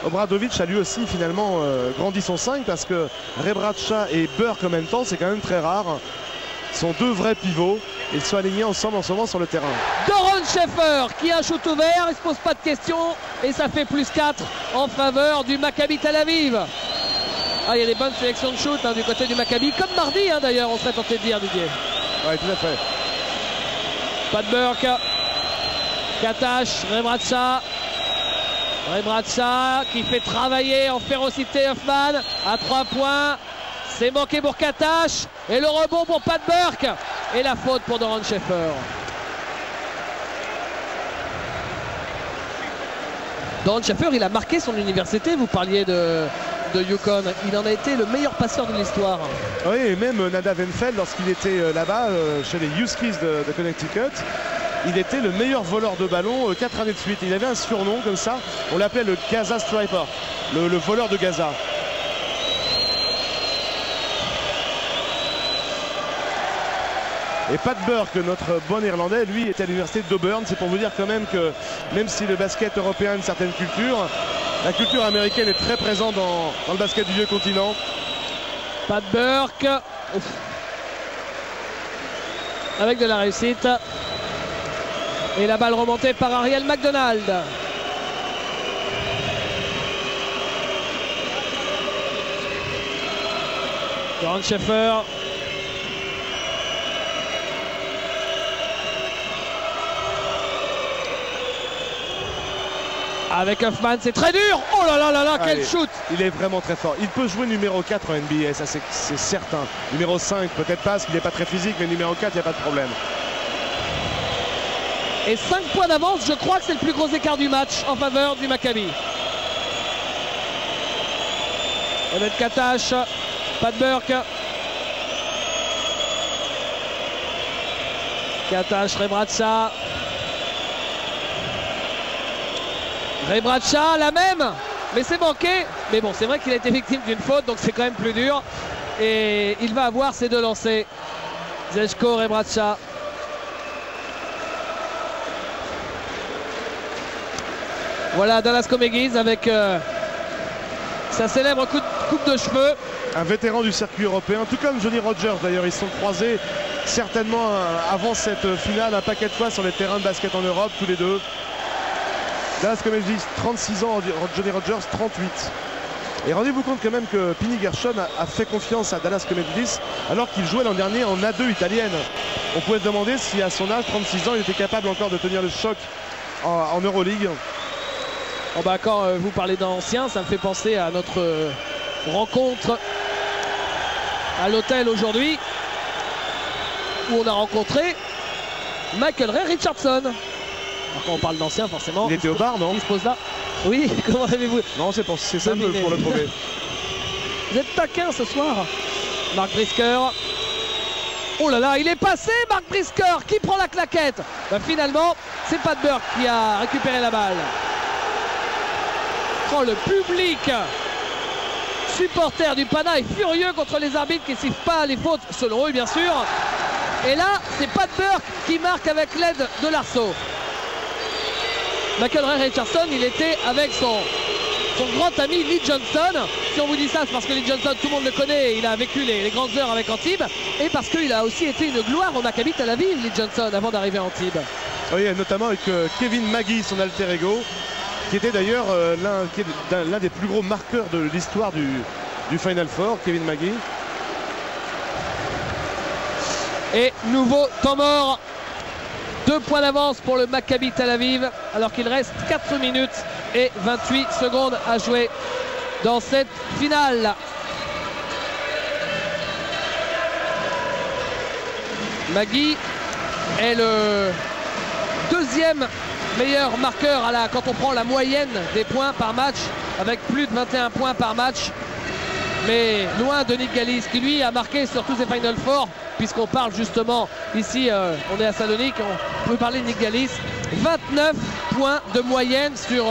Obradovic a lui aussi finalement grandi son 5 parce que Rebraca et Burke en même temps, c'est quand même très rare. Sont 2 vrais pivots. Ils sont alignés ensemble en ce moment sur le terrain. Doron Schaeffer qui a un shoot ouvert, il ne se pose pas de questions et ça fait plus 4 en faveur du Maccabi Tel Aviv. Ah, il y a des bonnes sélections de shoot hein, du côté du Maccabi, comme mardi hein, d'ailleurs, on serait tenté de dire, Didier. Oui, tout à fait. Pat Burke, Katash, Rebratscha qui fait travailler en férocité Hoffman à 3 points. C'est manqué pour Katash et le rebond pour Pat Burke et la faute pour Doron Schaefer. Doron Schaefer, il a marqué son université, vous parliez de Yukon. Il en a été le meilleur passeur de l'histoire. Oui, et même Nadav Enfeld, lorsqu'il était là-bas, chez les Huskies de Connecticut, il était le meilleur voleur de ballon 4 années de suite. Il avait un surnom comme ça, on l'appelait le Gaza Striper, le voleur de Gaza. Et Pat Burke, notre bon Irlandais, lui était à l'université d'Auburn. C'est pour vous dire quand même que même si le basket européen a une certaine culture, la culture américaine est très présente dans le basket du vieux continent. Pat Burke. Ouf. Avec de la réussite. Et la balle remontée par Ariel McDonald. Doron Schaefer. Avec Hoffman, c'est très dur. Oh là là là là, quel shoot. Il est vraiment très fort. Il peut jouer numéro 4 en NBA, ça c'est certain. Numéro 5, peut-être pas, parce qu'il n'est pas très physique, mais numéro 4, il n'y a pas de problème. Et 5 points d'avance, je crois que c'est le plus gros écart du match en faveur du Maccabi. Ahmed Katash, Pat Burke. Katash, Rebratscha. Rebratscha, la même, mais c'est manqué. Mais bon, c'est vrai qu'il a été victime d'une faute, donc c'est quand même plus dur. Et il va avoir ses 2 lancers. Zeljko, Rebratscha. Voilà Dallas Comegys avec sa célèbre coupe de cheveux. Un vétéran du circuit européen, tout comme Johnny Rogers d'ailleurs. Ils se sont croisés certainement avant cette finale un paquet de fois sur les terrains de basket en Europe, tous les deux. Dallas Comegys, 36 ans, Johnny Rogers, 38. Et rendez-vous compte quand même que Pini Gershon a fait confiance à Dallas Comegys alors qu'il jouait l'an dernier en A2 italienne. On pouvait se demander si à son âge, 36 ans, il était capable encore de tenir le choc en Euroleague. Oh bah quand vous parlez d'anciens, ça me fait penser à notre rencontre à l'hôtel aujourd'hui où on a rencontré Michael Ray Richardson. Alors quand on parle d'anciens, forcément. Il était au bar, non? Il se pose là. Oui, comment avez-vous? Non, c'est simple pour le prouver. Vous êtes taquin ce soir. Mark Brisker. Oh là là, il est passé, Mark Brisker, qui prend la claquette. Bah, finalement, c'est Pat Burke qui a récupéré la balle. Oh, le public supporter du Pana est furieux contre les arbitres qui ne sifflent pas les fautes, selon eux bien sûr. Et là, c'est Pat Burke qui marque avec l'aide de l'arceau. Michael Ray Richardson, il était avec son grand ami Lee Johnson. Si on vous dit ça, c'est parce que Lee Johnson, tout le monde le connaît, il a vécu les grandes heures avec Antibes. Et parce qu'il a aussi été une gloire au Maccabi Tel Aviv, Lee Johnson, avant d'arriver à Antibes. Oui, notamment avec Kevin Magee, son alter ego, qui était d'ailleurs l'un des plus gros marqueurs de l'histoire du Final Four, Kevin Magee. Et nouveau temps mort. 2 points d'avance pour le Maccabi Tel Aviv alors qu'il reste 4 minutes et 28 secondes à jouer dans cette finale. Magee est le 2e meilleur marqueur quand on prend la moyenne des points par match avec plus de 21 points par match. Mais loin de Nick Galis qui lui a marqué sur tous ses Final Four, puisqu'on parle justement ici, on est à Salonique, on peut parler de Nick Galis. 29 points de moyenne sur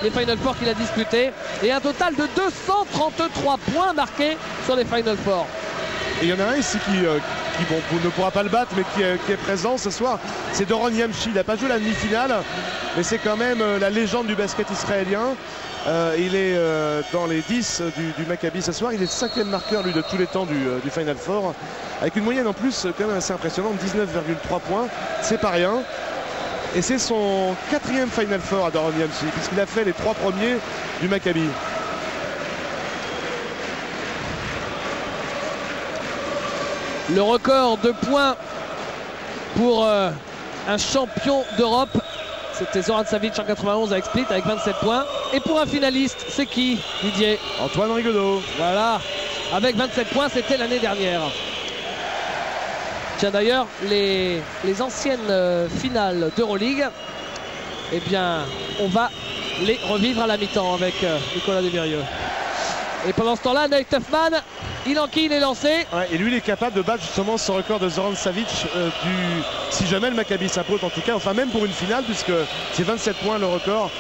les Final Four qu'il a disputés et un total de 233 points marqués sur les Final Four. Et il y en a un ici qui ne pourra pas le battre mais qui est présent ce soir, c'est Doron Yamchi. Il n'a pas joué la demi-finale mais c'est quand même la légende du basket israélien. Il est dans les 10 du Maccabi ce soir. Il est le 5e marqueur lui de tous les temps du Final Four avec une moyenne en plus quand même assez impressionnante, 19,3 points, c'est pas rien. Et c'est son 4e Final Four à Doron Yamchi puisqu'il a fait les 3 premiers du Maccabi. Le record de points pour un champion d'Europe, c'était Zoran Savic en 91 avec Split avec 27 points. Et pour un finaliste, c'est qui, Didier? Antoine Rigaudot. Voilà, avec 27 points, c'était l'année dernière. Tiens, d'ailleurs, les anciennes finales d'Euroleague, eh bien, on va les revivre à la mi-temps avec Nicolas Desvirieux. Et pendant ce temps-là, Nate Huffman, il enquille, il est lancé. Ouais, et lui, il est capable de battre justement ce record de Zoran Savic si jamais le Maccabi s'impose, en tout cas, enfin même pour une finale, puisque c'est 27 points le record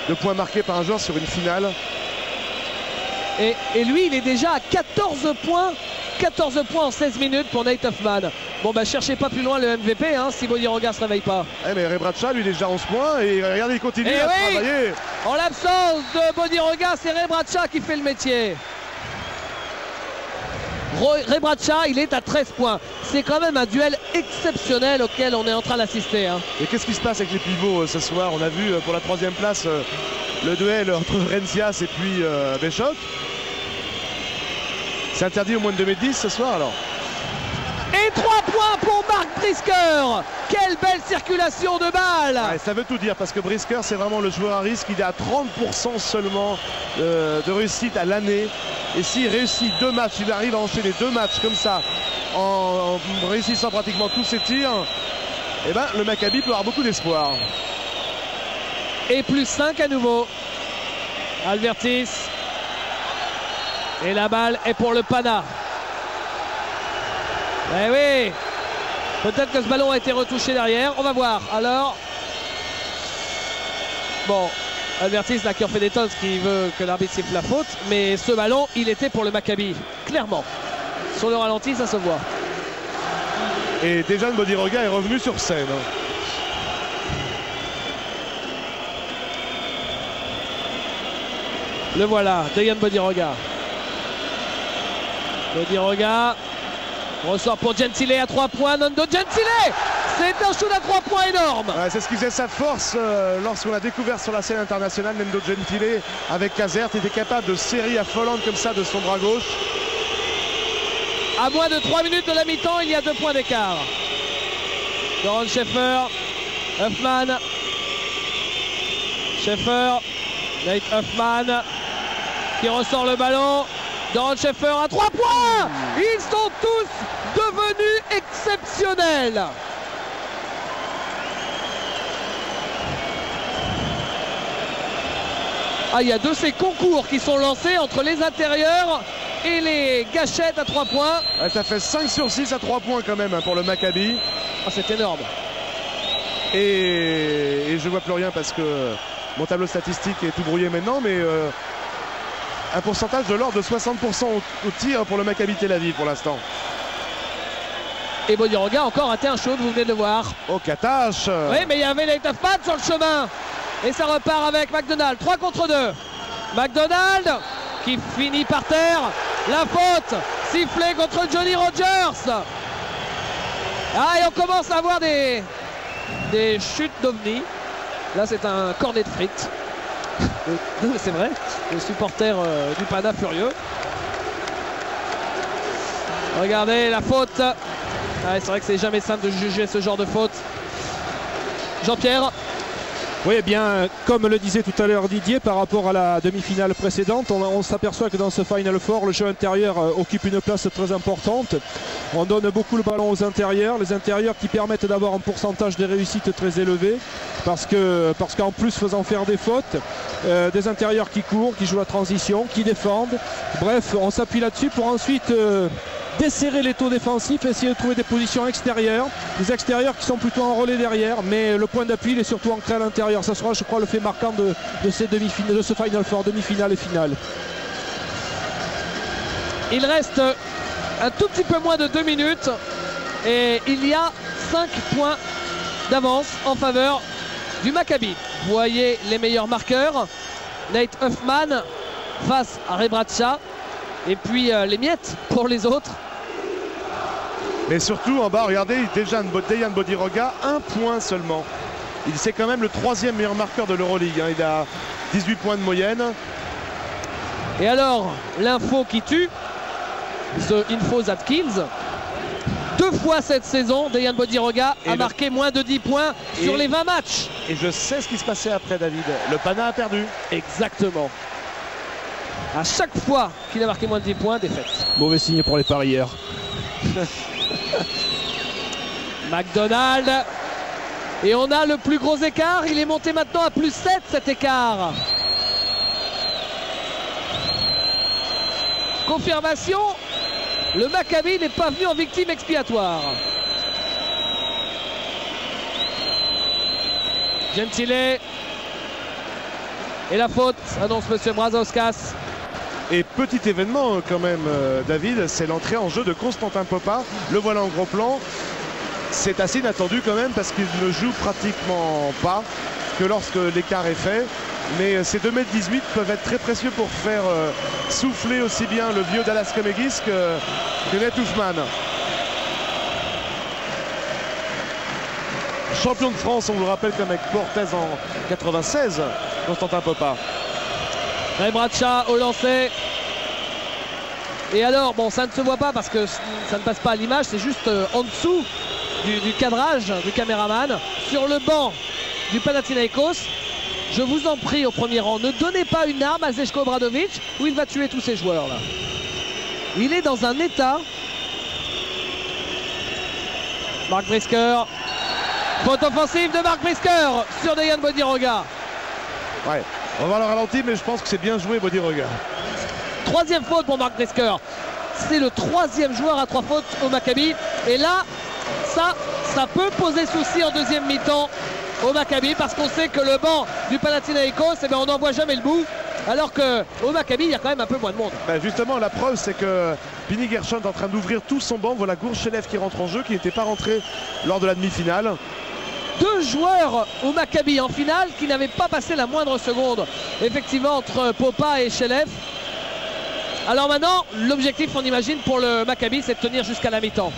de points marqués par un joueur sur une finale. Et lui, il est déjà à 14 points. 14 points en 16 minutes pour Nate Huffman. Bon, bah cherchez pas plus loin le MVP hein, si Bodiroga se réveille pas. Eh mais Rebraca, lui, il est déjà 11 points et regardez, il continue à travailler. En l'absence de Bodiroga, c'est Rebraca qui fait le métier. Rebraca, il est à 13 points. C'est quand même un duel exceptionnel auquel on est en train d'assister. Hein. Et qu'est-ce qui se passe avec les pivots ce soir? On a vu pour la 3e place le duel entre Rencias et puis Béchoc. C'est interdit au moins de 2,10 m ce soir alors. Et 3 points pour Mark Brisker. Quelle belle circulation de balles. Ouais, ça veut tout dire parce que Brisker c'est vraiment le joueur à risque. Il est à 30% seulement de réussite à l'année. Et s'il réussit 2 matchs, il arrive à enchaîner 2 matchs comme ça en réussissant pratiquement tous ses tirs, et ben le Maccabi peut avoir beaucoup d'espoir. Et plus 5 à nouveau. Albertis. Et la balle est pour le Pana. Eh oui. Peut-être que ce ballon a été retouché derrière. On va voir. Alors. Bon. Albertis là qui en fait des tonnes, qui veut que l'arbitre siffle la faute. Mais ce ballon, il était pour le Maccabi. Clairement. Sur le ralenti, ça se voit. Et Dejan Bodiroga est revenu sur scène. Le voilà, Dejan Bodiroga. Bodiroga ressort pour Gentile à 3 points. Nando Gentile, c'est un shoot à 3 points énorme. Ouais, c'est ce qui faisait sa force lorsqu'on l'a découvert sur la scène internationale. Nando Gentile avec Casert était capable de séries affolantes comme ça de son bras gauche. À moins de 3 minutes de la mi-temps, il y a 2 points d'écart. Doron Schaefer, Huffman, Schaefer, Nate Huffman qui ressort le ballon. Doron Schaefer à 3 points. Ils sont tous devenus exceptionnels. Ah, il y a de ces concours qui sont lancés entre les intérieurs et les gâchettes à 3 points. Ça fait 5 sur 6 à 3 points quand même pour le Maccabi. Ah, c'est énorme. Et je vois plus rien parce que mon tableau statistique est tout brouillé maintenant, mais un pourcentage de l'ordre de 60% au tir pour le Maccabi Tel Aviv pour l'instant. Et Bodiroga encore raté un shoot, vous venez de le voir. Oh, Katash. Oui, mais il y avait Nate Huffman sur le chemin. Et ça repart avec McDonald. 3 contre 2. McDonald qui finit par terre. La faute sifflée contre Johnny Rogers. Ah, et on commence à avoir des chutes d'ovnis. Là, c'est un cornet de frites. C'est vrai. Les supporters du Pana furieux. Regardez la faute. Ah, c'est vrai que c'est jamais simple de juger ce genre de faute. Jean-Pierre. Oui, eh bien, comme le disait tout à l'heure Didier, par rapport à la demi-finale précédente, on s'aperçoit que dans ce Final Four, le jeu intérieur occupe une place très importante. On donne beaucoup le ballon aux intérieurs, les intérieurs qui permettent d'avoir un pourcentage de réussite très élevé, parce qu'en plus faisant faire des fautes, des intérieurs qui courent, qui jouent la transition, qui défendent. Bref, on s'appuie là-dessus pour ensuite desserrer les taux défensifs, essayer de trouver des positions extérieures, des extérieurs qui sont plutôt enrôlés derrière, mais le point d'appui il est surtout ancré à l'intérieur. Ça sera, je crois, le fait marquant de ces demi-finales, de ce Final Four, demi-finale et finale. Il reste un tout petit peu moins de 2 minutes et il y a 5 points d'avance en faveur du Maccabi. Vous voyez les meilleurs marqueurs. Nate Huffman face à Rebraca et puis les miettes pour les autres. Mais surtout en bas, regardez, Dejan Bodiroga, 1 point seulement. C'est quand même le 3e meilleur marqueur de l'Euroleague. Il a 18 points de moyenne. Et alors, l'info qui tue, The Info That Kills. 2 fois cette saison, Dejan Bodiroga a marqué moins de 10 points sur les 20 matchs. Et je sais ce qui se passait après, David. Le Pana a perdu. Exactement. À chaque fois qu'il a marqué moins de 10 points, défaite. Mauvais signe pour les parieurs. McDonald. Et on a le plus gros écart. Il est monté maintenant à plus 7 cet écart. Confirmation. Le Maccabi n'est pas venu en victime expiatoire. Gentile. Et la faute, annonce monsieur Brazauskas. Et petit événement quand même, David, c'est l'entrée en jeu de Constantin Popa. Le voilà en gros plan. C'est assez inattendu quand même parce qu'il ne joue pratiquement pas que lorsque l'écart est fait. Mais ces 2,18 m peuvent être très précieux pour faire souffler aussi bien le vieux Dallas Comegis que Nate Hoffman. Champion de France, on vous le rappelle, comme avec Cortez en 96, Constantin Popa. Rebraca au lancer. Et alors, bon, ça ne se voit pas parce que ça ne passe pas à l'image, c'est juste en dessous du cadrage du caméraman. Sur le banc du Panathinaikos, je vous en prie au premier rang, ne donnez pas une arme à Željko Obradović ou il va tuer tous ces joueurs là. Il est dans un état. Mark Brisker. Faute offensive de Mark Brisker sur Dejan Bodiroga. Ouais, on va voir le ralenti, mais je pense que c'est bien joué Bodiroga. 3e faute pour Mark Brisker. C'est le 3e joueur à 3 fautes au Maccabi. Et là, ça peut poser souci en deuxième mi-temps au Maccabi parce qu'on sait que le banc du Panathinaikos, eh bien, on n'en voit jamais le bout. Alors qu'au Maccabi, il y a quand même un peu moins de monde. Ben justement, la preuve, c'est que Bini Gershon est en train d'ouvrir tout son banc. Voilà Gourchelev qui rentre en jeu, qui n'était pas rentré lors de la demi-finale. 2 joueurs au Maccabi en finale qui n'avaient pas passé la moindre seconde. Effectivement, entre Popa et Shelev. Alors maintenant, l'objectif, on imagine, pour le Maccabi, c'est de tenir jusqu'à la mi-temps.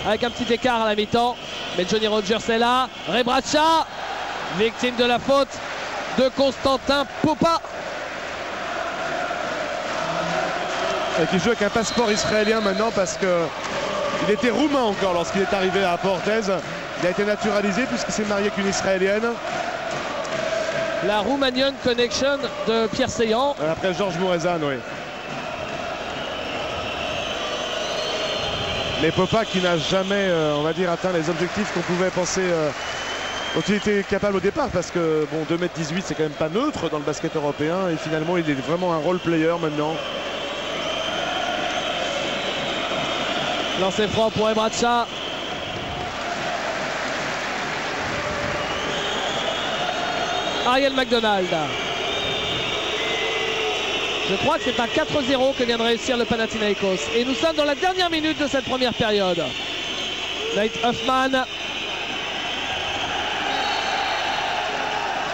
Avec un petit écart à la mi-temps. Mais Johnny Rogers est là. Rebraca, victime de la faute de Constantin Popa. Et qui joue avec un passeport israélien maintenant parce qu'il était roumain encore lorsqu'il est arrivé à Portez. Il a été naturalisé puisqu'il s'est marié avec une israélienne. La Romanian Connection de Pierre Seyan. Après Georges Mourezan, oui. Les Popa qui n'a jamais, on va dire, atteint les objectifs qu'on pouvait penser dont il était capable au départ parce que bon, 2,18 m c'est quand même pas neutre dans le basket européen et finalement il est vraiment un role player maintenant. Lancé franc pour Rebraca. Ariel McDonald. Je crois que c'est un 4-0 que vient de réussir le Panathinaikos. Et nous sommes dans la dernière minute de cette première période. Nate Hoffman.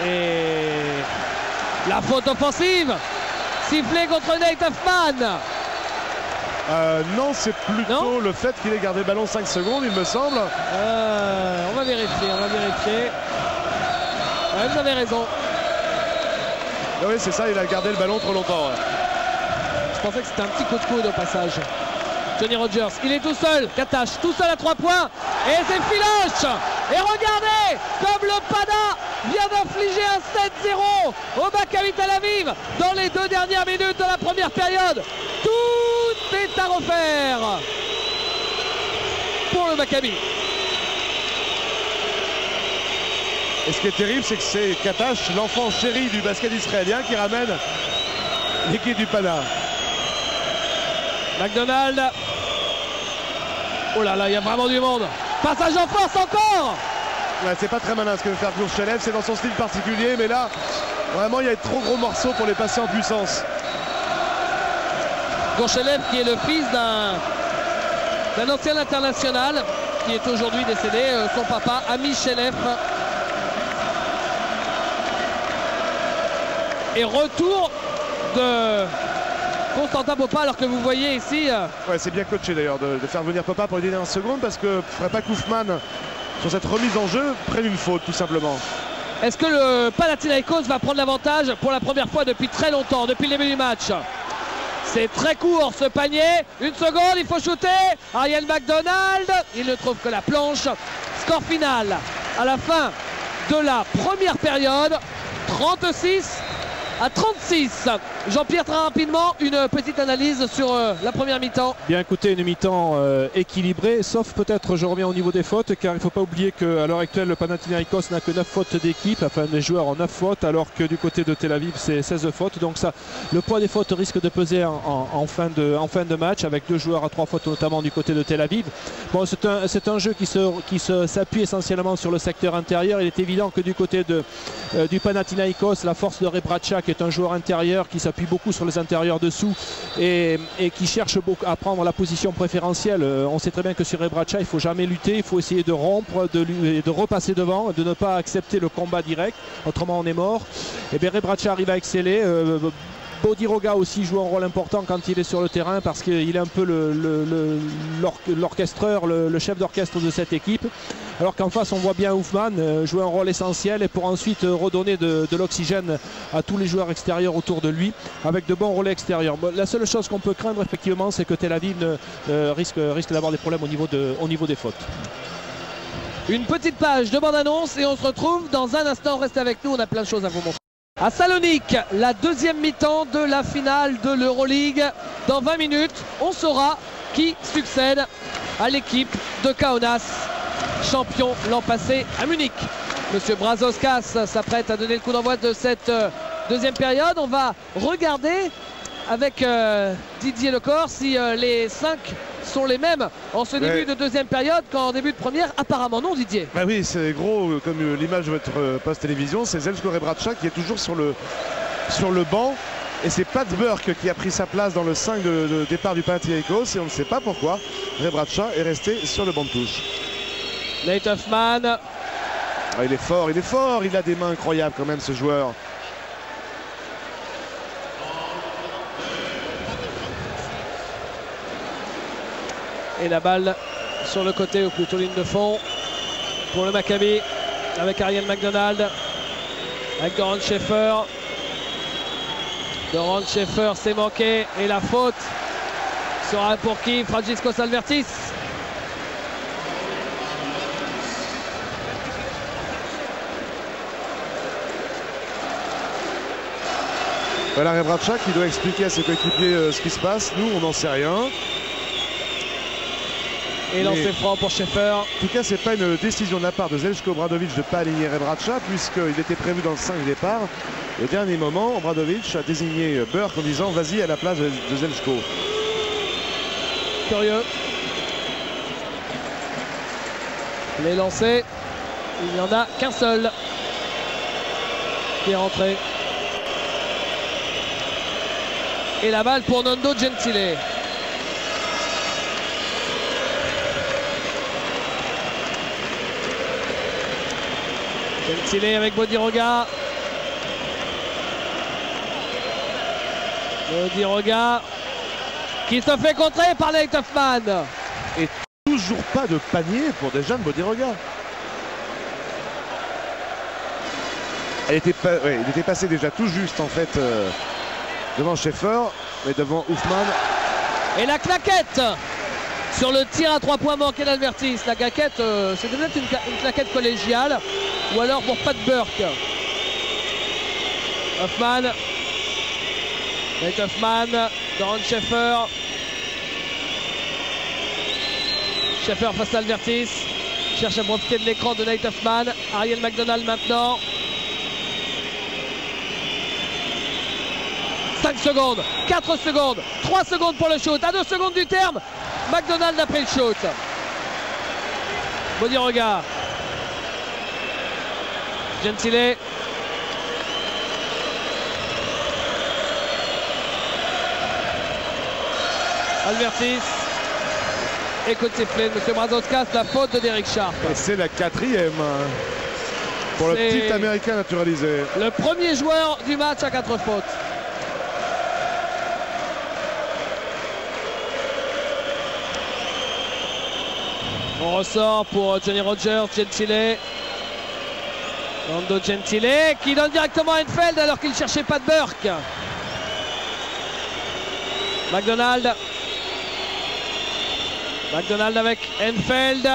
Et la faute offensive. Sifflé contre Nate Hoffman. Non, c'est plutôt le fait qu'il ait gardé le ballon 5 secondes, il me semble. On va vérifier, Ouais, vous avez raison. Oui, c'est ça, il a gardé le ballon trop longtemps. Ouais. Je pensais que c'était un petit coup de coude au passage. Johnny Rogers, il est tout seul. Katash, tout seul à 3 points. Et c'est Filoche. Et regardez, comme le Pana vient d'infliger un 7-0 au Maccabi Tel Aviv dans les 2 dernières minutes de la première période. Tout est à refaire pour le Maccabi. Et ce qui est terrible, c'est que c'est Katash, l'enfant chéri du basket israélien, qui ramène l'équipe du Pana. McDonald. Oh là là, il y a vraiment du monde. Passage en force encore. Ouais, c'est pas très malin ce que veut faire Gourchelev, c'est dans son style particulier, mais là, vraiment, il y a de trop gros morceaux pour les passer en puissance. Gourchelev qui est le fils d'un ancien international qui est aujourd'hui décédé, son papa, Ami Shelev. Et retour de Constantin Popa, alors que vous voyez ici... Ouais, c'est bien coaché d'ailleurs de faire venir Popa pour les dernières secondes parce que il ne faudrait pas qu'Hoffman, sur cette remise en jeu, prenne une faute tout simplement. Est-ce que le Panathinaikos va prendre l'avantage pour la première fois depuis très longtemps, depuis le début du match? C'est très court ce panier. Une seconde, il faut shooter. Ariel McDonald, il ne trouve que la planche. Score final à la fin de la première période, 36-36. Jean-Pierre, très rapidement, une petite analyse sur la première mi-temps. Bien écoutez, une mi-temps équilibrée, sauf peut-être, je reviens au niveau des fautes, car il ne faut pas oublier qu'à l'heure actuelle, le Panathinaikos n'a que 9 fautes d'équipe, enfin les joueurs ont 9 fautes, alors que du côté de Tel Aviv, c'est 16 fautes. Donc ça, le poids des fautes risque de peser en fin de match, avec 2 joueurs à 3 fautes, notamment du côté de Tel Aviv. Bon, c'est un jeu qui s'appuie essentiellement sur le secteur intérieur. Il est évident que du côté du Panathinaikos, la force de Rebraca, qui est un joueur intérieur qui s'appuie beaucoup sur les intérieurs dessous et qui cherche beaucoup à prendre la position préférentielle. On sait très bien que sur Rebraca, il ne faut jamais lutter, il faut essayer de rompre, de repasser devant, de ne pas accepter le combat direct, autrement on est mort. Et bien Rebraca arrive à exceller. Bodiroga aussi joue un rôle important quand il est sur le terrain, parce qu'il est un peu l'orchestreur, le chef d'orchestre de cette équipe. Alors qu'en face on voit bien Hoffman jouer un rôle essentiel, et pour ensuite redonner de l'oxygène à tous les joueurs extérieurs autour de lui, avec de bons relais extérieurs. Bon, la seule chose qu'on peut craindre effectivement, c'est que Tel Aviv risque d'avoir des problèmes au niveau des fautes. Une petite page de bande-annonce et on se retrouve dans un instant. Restez avec nous, on a plein de choses à vous montrer. À Salonique, la deuxième mi-temps de la finale de l'Euroleague. Dans 20 minutes, on saura qui succède à l'équipe de Kaunas, champion l'an passé à Munich. Monsieur Brazauskas s'apprête à donner le coup d'envoi de cette deuxième période. On va regarder avec Didier Lecor si les 5 sont les mêmes en ce début de deuxième période qu'en début de première. Apparemment non, Didier. Bah oui, c'est gros comme l'image de votre poste télévision. C'est Zeljko Rebraca qui est toujours sur le banc, et c'est Pat Burke qui a pris sa place dans le 5 de départ du Panathinaikos, et on ne sait pas pourquoi Rebraca est resté sur le banc de touche. Nate Hoffman. Ah, il est fort, il a des mains incroyables quand même, ce joueur. Et la balle sur le côté, ou plutôt ligne de fond, pour le Maccabi, avec Ariel McDonald, avec Doron Schaefer. Doron Schaefer s'est manqué, et la faute sera pour qui? Francisco Alvertis. Voilà Rebraca qui doit expliquer à ses coéquipiers ce qui se passe. Nous, on n'en sait rien. Et lancer franc pour Schaefer. En tout cas, c'est pas une décision de la part de Zeljko Obradovic de ne pas aligner Rebraca, puisqu'il était prévu dans le 5 départ. Au dernier moment, Obradovic a désigné Burke en disant vas-y à la place de Zeljko. Curieux. Les lancers, il n'y en a qu'un seul qui est rentré. Et la balle pour Nando Gentile. Gentile avec Bodiroga. Bodiroga qui se fait contrer par Nate Hoffman. Et toujours pas de panier pour Dejan Bodiroga. Il était passé déjà tout juste en fait devant Schaefer, mais devant Hoffman. Et la claquette sur le tir à 3 points manqué d'Alvertis. La claquette, c'est peut-être une claquette collégiale, ou alors pour Pat Burke. Hoffman. Nate Hoffman. Doron Schaefer. Schaefer face à Alvertis. Cherche à profiter de l'écran de Nate Hoffman. Ariel McDonald maintenant. 5 secondes, 4 secondes, 3 secondes pour le shoot. À 2 secondes du terme, McDonald a pris le shoot. Bodiroga. Gentile. Alvertis. Écoute sifflet de M. Brazauskas, la faute de Derek Sharp. Et c'est la 4e pour le petit américain naturalisé. Le premier joueur du match à 4 fautes. On ressort pour Johnny Rogers, Gentile. Nando Gentile qui donne directement à Enfeld alors qu'il cherchait Pat Burke. McDonald. McDonald avec Enfeld.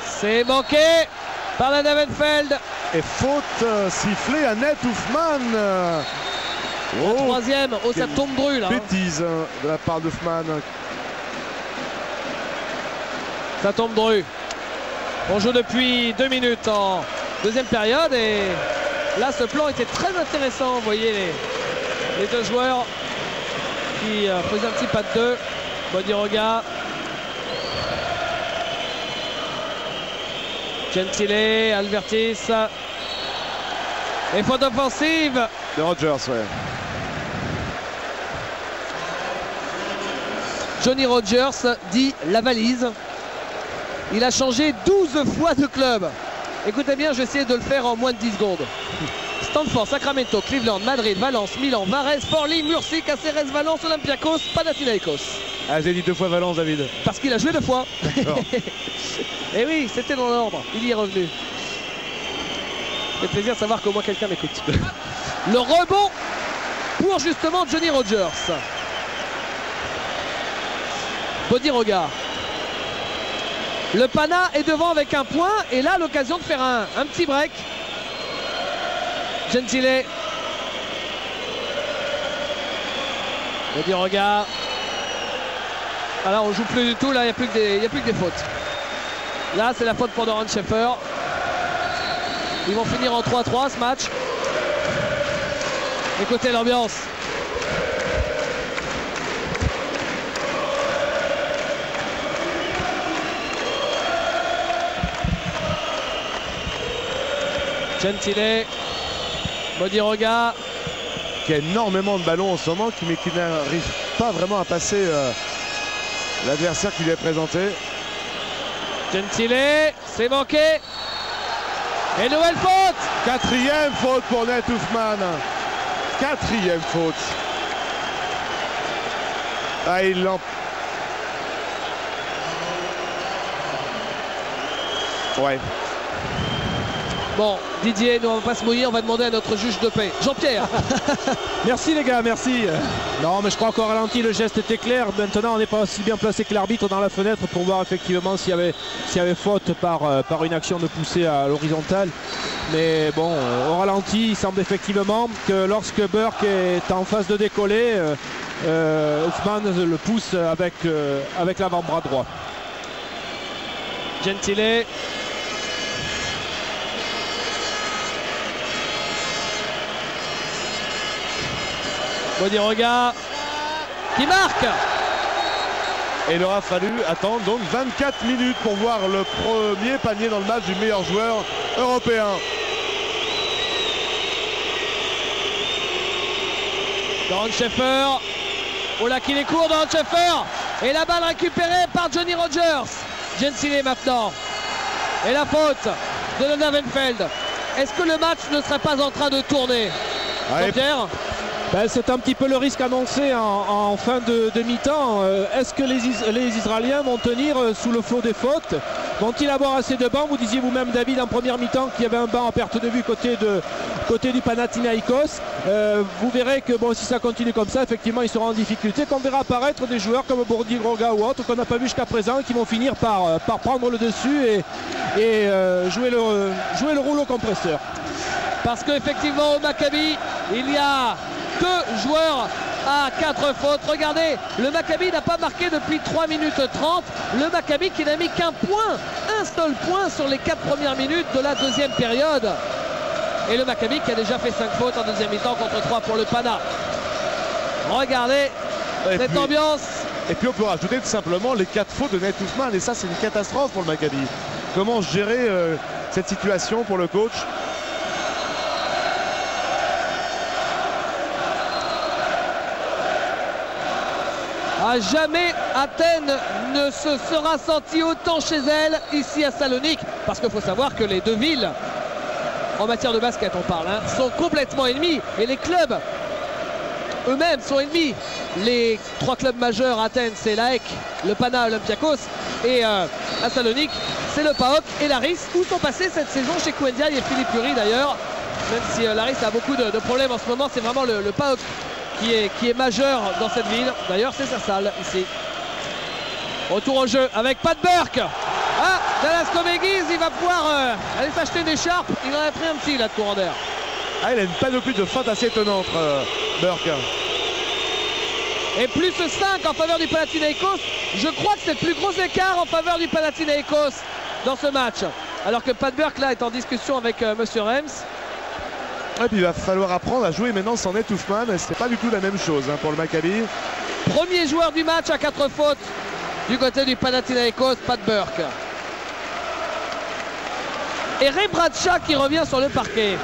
C'est manqué par la Enfeld. Et faute sifflée à Nate Hoofman. La troisième. Oh, ça tombe brûle. Bêtise de la part d'Hoofman. Ça tombe dru. On joue depuis 2 minutes en deuxième période et là ce plan était très intéressant. Vous voyez les deux joueurs qui faisaient un petit pas de deux. Bodiroga, Gentile, Albertis et faute offensive de Rogers. Ouais. Johnny Rogers dit la valise. Il a changé 12 fois de club. Écoutez bien, je vais essayer de le faire en moins de 10 secondes. Stanford, Sacramento, Cleveland, Madrid, Valence, Milan, Varese, Forlì, Murcie, Caceres, Valence, Olympiakos, Panathinaikos. Ah, j'ai dit 2 fois Valence, David. Parce qu'il a joué 2 fois. Et oui, c'était dans l'ordre. Il y est revenu. C'est plaisir de savoir qu'au moins quelqu'un m'écoute. Le rebond pour justement Johnny Rogers. Bodiroga. Le Pana est devant avec un point et là l'occasion de faire un petit break. Gentile. Bodiroga. Alors on joue plus du tout, là il n'y a plus que des fautes. Là c'est la faute pour Doran Schaefer. Ils vont finir en 3-3 ce match. Écoutez l'ambiance. Gentile, Bodiroga. Qui a énormément de ballons en ce moment, mais qui n'arrive pas vraiment à passer l'adversaire qui lui est présenté. Gentile, c'est manqué. Et nouvelle faute. 4e faute pour Nate Hoofman. 4e faute. Ah, il l'en... Ouais. Bon, Didier, nous on va pas se mouiller, on va demander à notre juge de paix. Jean-Pierre. Merci les gars, merci. Non mais je crois qu'au ralenti le geste était clair. Maintenant on n'est pas aussi bien placé que l'arbitre dans la fenêtre pour voir effectivement s'il y avait faute par une action de poussée à l'horizontale. Mais bon, au ralenti il semble effectivement que lorsque Burke est en phase de décoller, Hoofman le pousse avec l'avant-bras droit. Gentile. Bodiroga qui marque. Et il aura fallu attendre donc 24 minutes pour voir le premier panier dans le match du meilleur joueur européen. Doran Schaefer. Oh là qu'il est court, Doran Schaefer. Et la balle récupérée par Johnny Rogers. Gentile maintenant. Et la faute de Lena Venfeld. Est-ce que le match ne serait pas en train de tourner? Jean-Pierre? Ben, c'est un petit peu le risque annoncé en fin de mi-temps. Est-ce que les Israéliens vont tenir sous le flot des fautes? Vont-ils avoir assez de bancs? Vous disiez vous-même, David, en première mi-temps qu'il y avait un banc en perte de vue côté du Panathinaikos. Vous verrez que bon, si ça continue comme ça, effectivement, ils seront en difficulté. Qu'on verra apparaître des joueurs comme Bodiroga ou autres qu'on n'a pas vu jusqu'à présent, qui vont finir par prendre le dessus et jouer le rouleau compresseur. Parce qu'effectivement, au Maccabi, il y a 2 joueurs à 4 fautes. Regardez, le Maccabi n'a pas marqué depuis 3 minutes 30. Le Maccabi qui n'a mis qu'un point, un seul point sur les 4 premières minutes de la deuxième période. Et le Maccabi qui a déjà fait 5 fautes en deuxième mi-temps contre 3 pour le Pana. Regardez cette ambiance. Et puis on peut rajouter tout simplement les 4 fautes de Nate Hoofman. Et ça, c'est une catastrophe pour le Maccabi. Comment gérer cette situation pour le coach? À jamais Athènes ne se sera senti autant chez elle ici à Salonique, parce qu'il faut savoir que les deux villes, en matière de basket on parle, sont complètement ennemies, et les clubs eux-mêmes sont ennemis. Les 3 clubs majeurs, Athènes c'est l'AEK, le Pana, Olympiakos, et à Salonique c'est le PAOK et l'Aris, où sont passés cette saison chez Kouendiaï et Philippe Curie d'ailleurs, même si l'Aris a beaucoup de problèmes en ce moment. C'est vraiment le PAOK qui est majeur dans cette ville. D'ailleurs, c'est sa salle ici. Retour au jeu avec Pat Burke. Ah, Dallas Comegys, il va pouvoir aller s'acheter une écharpe. Il en a pris un petit là de courant d'air. Ah, il a une panoplie de feintes assez étonnante, Burke. Et plus 5 en faveur du Panathinaikos. Je crois que c'est le plus gros écart en faveur du Panathinaikos dans ce match. Alors que Pat Burke là est en discussion avec Monsieur Rems. Et puis il va falloir apprendre à jouer maintenant sans Nate Hoffman. C'est pas du tout la même chose hein, pour le Maccabi. Premier joueur du match à 4 fautes du côté du Panathinaikos, Pat Burke. Et Rebratscha qui revient sur le parquet.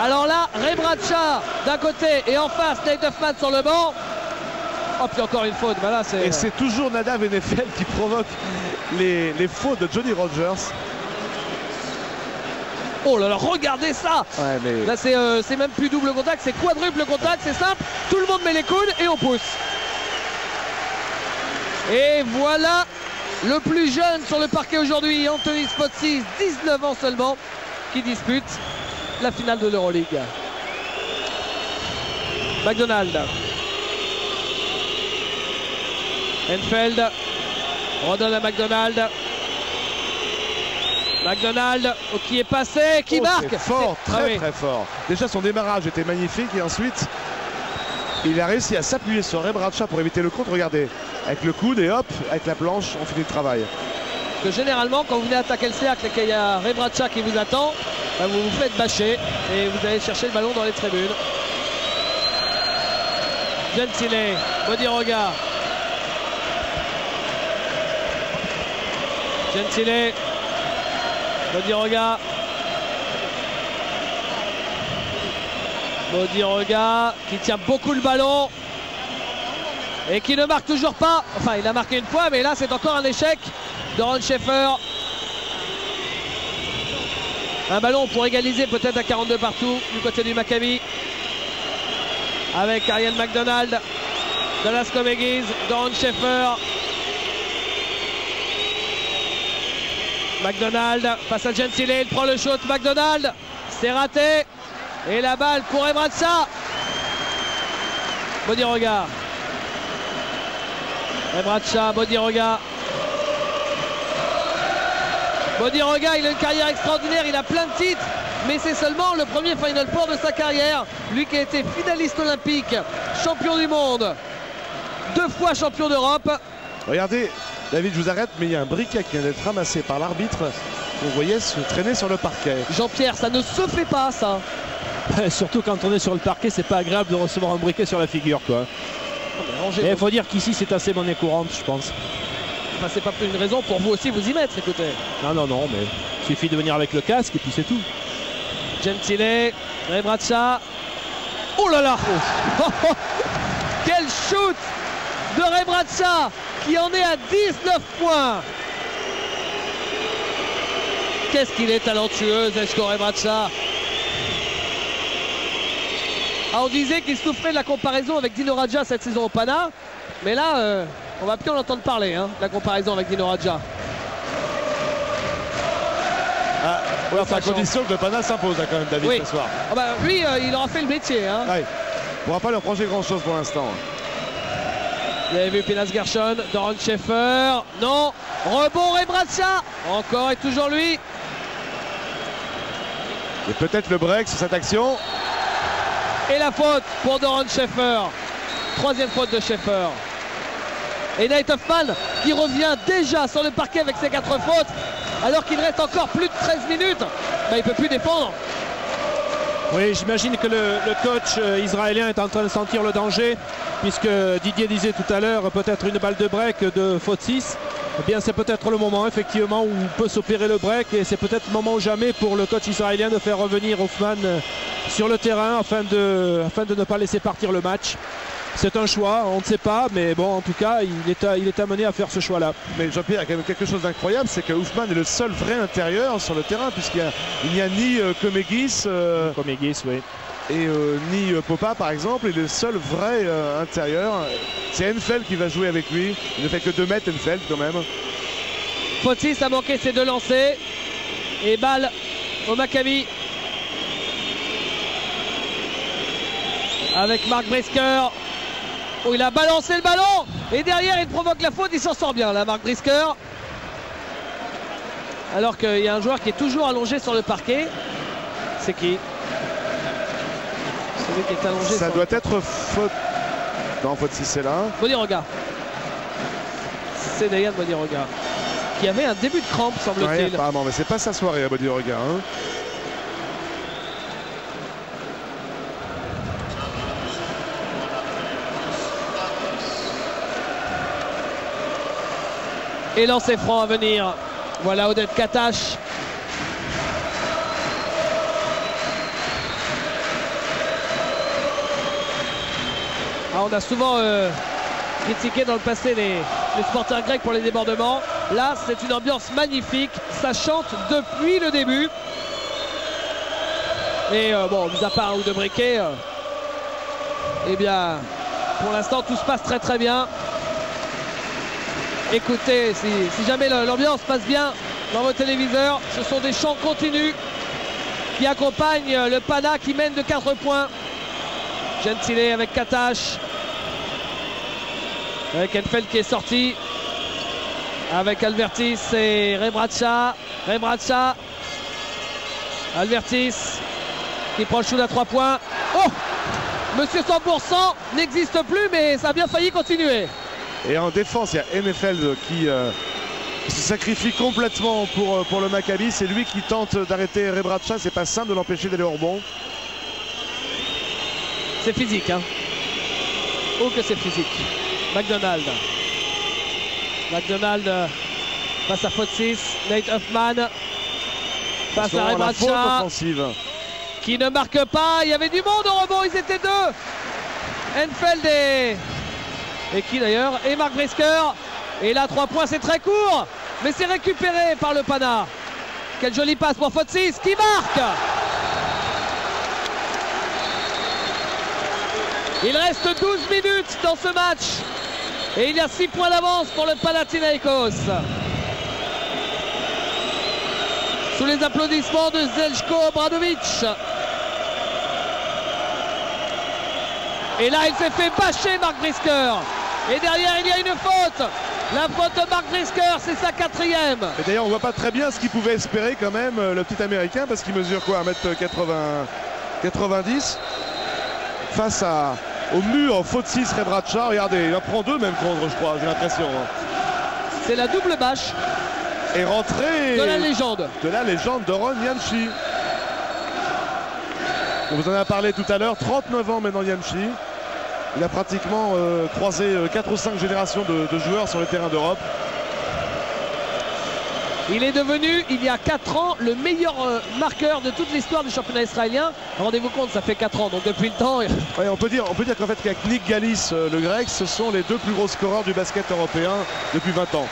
Alors là, Rebratscha d'un côté et en face Nate Hoffman sur le banc. Oh, puis encore une faute. Ben là, et c'est toujours Nadav Enefeld qui provoque les fautes de Johnny Rogers. Oh là là, regardez ça. Ouais, mais... Là, c'est même plus double contact, c'est quadruple contact, c'est simple. Tout le monde met les coudes et on pousse. Et voilà le plus jeune sur le parquet aujourd'hui, Anthony Spotsis, 19 ans seulement, qui dispute la finale de l'Euroleague. McDonald. Enfield redonne à McDonald. McDonald qui est passé, qui marque. Fort, très fort. Déjà son démarrage était magnifique et ensuite il a réussi à s'appuyer sur Rebratscha pour éviter le contre. Regardez, avec le coude et hop, avec la planche, on finit le travail. Que généralement quand vous venez attaquer le cercle et qu'il y a Rebratscha qui vous attend, bah vous vous faites bâcher et vous allez chercher le ballon dans les tribunes. Gentile, Bodiroga. Gentile, Bodiroga. Bodiroga qui tient beaucoup le ballon et qui ne marque toujours pas. Enfin, il a marqué une fois, mais là c'est encore un échec de Ron Schaeffer. Un ballon pour égaliser peut-être à 42 partout du côté du Maccabi. Avec Ariel McDonald, Dallas Comegys, Ron Schaeffer. McDonald face à Gentile, il prend le shoot. McDonald, c'est raté. Et la balle pour Rebratscha. Bodiroga. Rebratscha, Bodiroga. Bodiroga, il a une carrière extraordinaire, il a plein de titres, mais c'est seulement le premier Final Four de sa carrière. Lui qui a été finaliste olympique, champion du monde, 2 fois champion d'Europe. Regardez, David, je vous arrête, mais il y a un briquet qui vient d'être ramassé par l'arbitre. Vous voyez se traîner sur le parquet. Jean-Pierre, ça ne se fait pas ça. Surtout quand on est sur le parquet, c'est pas agréable de recevoir un briquet sur la figure, quoi. Et il faut dire qu'ici c'est assez monnaie courante, je pense. Enfin, c'est pas plus une raison pour vous aussi vous y mettre, écoutez. Non, mais il suffit de venir avec le casque et puis c'est tout. Gentile, Rebratscha. Oh là là. Quel shoot de Rebratscha qui en est à 19 points. Qu'est-ce qu'il est talentueux, Zeljko Rebratscha. Ah, on disait qu'il souffrait de la comparaison avec Dino Radja cette saison au Pana, mais là on va plus en entendre parler, hein, de la comparaison avec Dino Radja. Ah, ouais, enfin, à condition que le Pana s'impose quand même, David, oui. Ce soir. Ah bah, lui, il aura fait le métier. Hein. Ouais. On ne pourra pas lui reprocher grand-chose pour l'instant. Vous avez vu Pinas Gershon, Doron Schaeffer. Non, rebond Rebratscha. Encore et toujours lui. Et peut-être le break sur cette action. Et la faute pour Doron Schaeffer. 3e faute de Schaeffer. Et Nate Hoffman qui revient déjà sur le parquet avec ses 4 fautes. Alors qu'il reste encore plus de 13 minutes. Bah, il ne peut plus défendre. Oui, j'imagine que le coach israélien est en train de sentir le danger. Puisque Didier disait tout à l'heure peut-être une balle de break de faute 6. Eh bien c'est peut-être le moment effectivement où peut s'opérer le break. Et c'est peut-être le moment ou jamais pour le coach israélien de faire revenir Hoffman sur le terrain afin de ne pas laisser partir le match. C'est un choix, on ne sait pas, mais bon, en tout cas, il est amené à faire ce choix-là. Mais Jean-Pierre, il y a quand même quelque chose d'incroyable, c'est que Hoffman est le seul vrai intérieur sur le terrain, puisqu'il n'y a ni Comegys, oui. Et ni Popa, par exemple, est le seul vrai intérieur. C'est Enfield qui va jouer avec lui. Il ne fait que 2 mètres, Enfield, quand même. Faute 6 a manqué ses 2 lancers. Et balle au Maccabi. Avec Mark Brisker. Oh, il a balancé le ballon et derrière il provoque la faute, il s'en sort bien là, Marc Brisker. Alors qu'il y a un joueur qui est toujours allongé sur le parquet. C'est qui? Celui qui est allongé. Ça doit être faute. Non, faute si c'est là. Bodiroga. C'est Dayan Bodiroga. Qui avait un début de crampe, semble-t-il. Ouais, apparemment, mais c'est pas sa soirée à Bodiroga. Hein. Et lancer franc à venir. Voilà Oded Katash. Ah, on a souvent critiqué dans le passé les supporters grecs pour les débordements. Là, c'est une ambiance magnifique. Ça chante depuis le début. Et bon, mis à part un ou deux briquets, eh bien, pour l'instant, tout se passe très très bien. Écoutez, si jamais l'ambiance passe bien dans vos téléviseurs, ce sont des chants continus qui accompagnent le Pana qui mène de 4 points. Gentile avec Katash. Avec Enfeld qui est sorti. Avec Albertis et Rebraca. Albertis qui prend le shoot à 3 points. Oh! Monsieur 100% n'existe plus, mais ça a bien failli continuer. Et en défense, il y a Enfeld qui se sacrifie complètement pour le Maccabi. C'est lui qui tente d'arrêter Rebraca. C'est pas simple de l'empêcher d'aller au rebond. C'est physique, hein. Oh que c'est physique. McDonald face à faute 6. Nate Hoffman face à Rebraca qui ne marque pas. Il y avait du monde au rebond, ils étaient deux. Enfeld et qui d'ailleurs, et Marc Brisker. Et là 3 points, c'est très court, mais c'est récupéré par le Pana. Quelle jolie passe pour faute 6 qui marque. Il reste 12 minutes dans ce match et il y a 6 points d'avance pour le Panathinaikos. Sous les applaudissements de Zeljko Obradovic. Et là il s'est fait bâcher Marc Brisker. Et derrière il y a une faute. La faute de Marc Brisker, c'est sa 4e. Et d'ailleurs on voit pas très bien ce qu'il pouvait espérer quand même le petit américain, parce qu'il mesure quoi, 1m90 face au mur en faute 6 Rebraca. Regardez, il en prend 2 même contre, je crois, j'ai l'impression. C'est la double bâche. Et rentrée de la légende. De la légende Doron Yamchi. On vous en a parlé tout à l'heure, 39 ans maintenant Yamchi. Il a pratiquement croisé 4 ou 5 générations de joueurs sur les terrains d'Europe. Il est devenu, il y a 4 ans, le meilleur marqueur de toute l'histoire du championnat israélien. Rendez-vous compte, ça fait 4 ans, donc depuis le temps... Ouais, on peut dire qu'en fait, qu'avec Nick Galis, le grec, ce sont les 2 plus gros scoreurs du basket européen depuis 20 ans.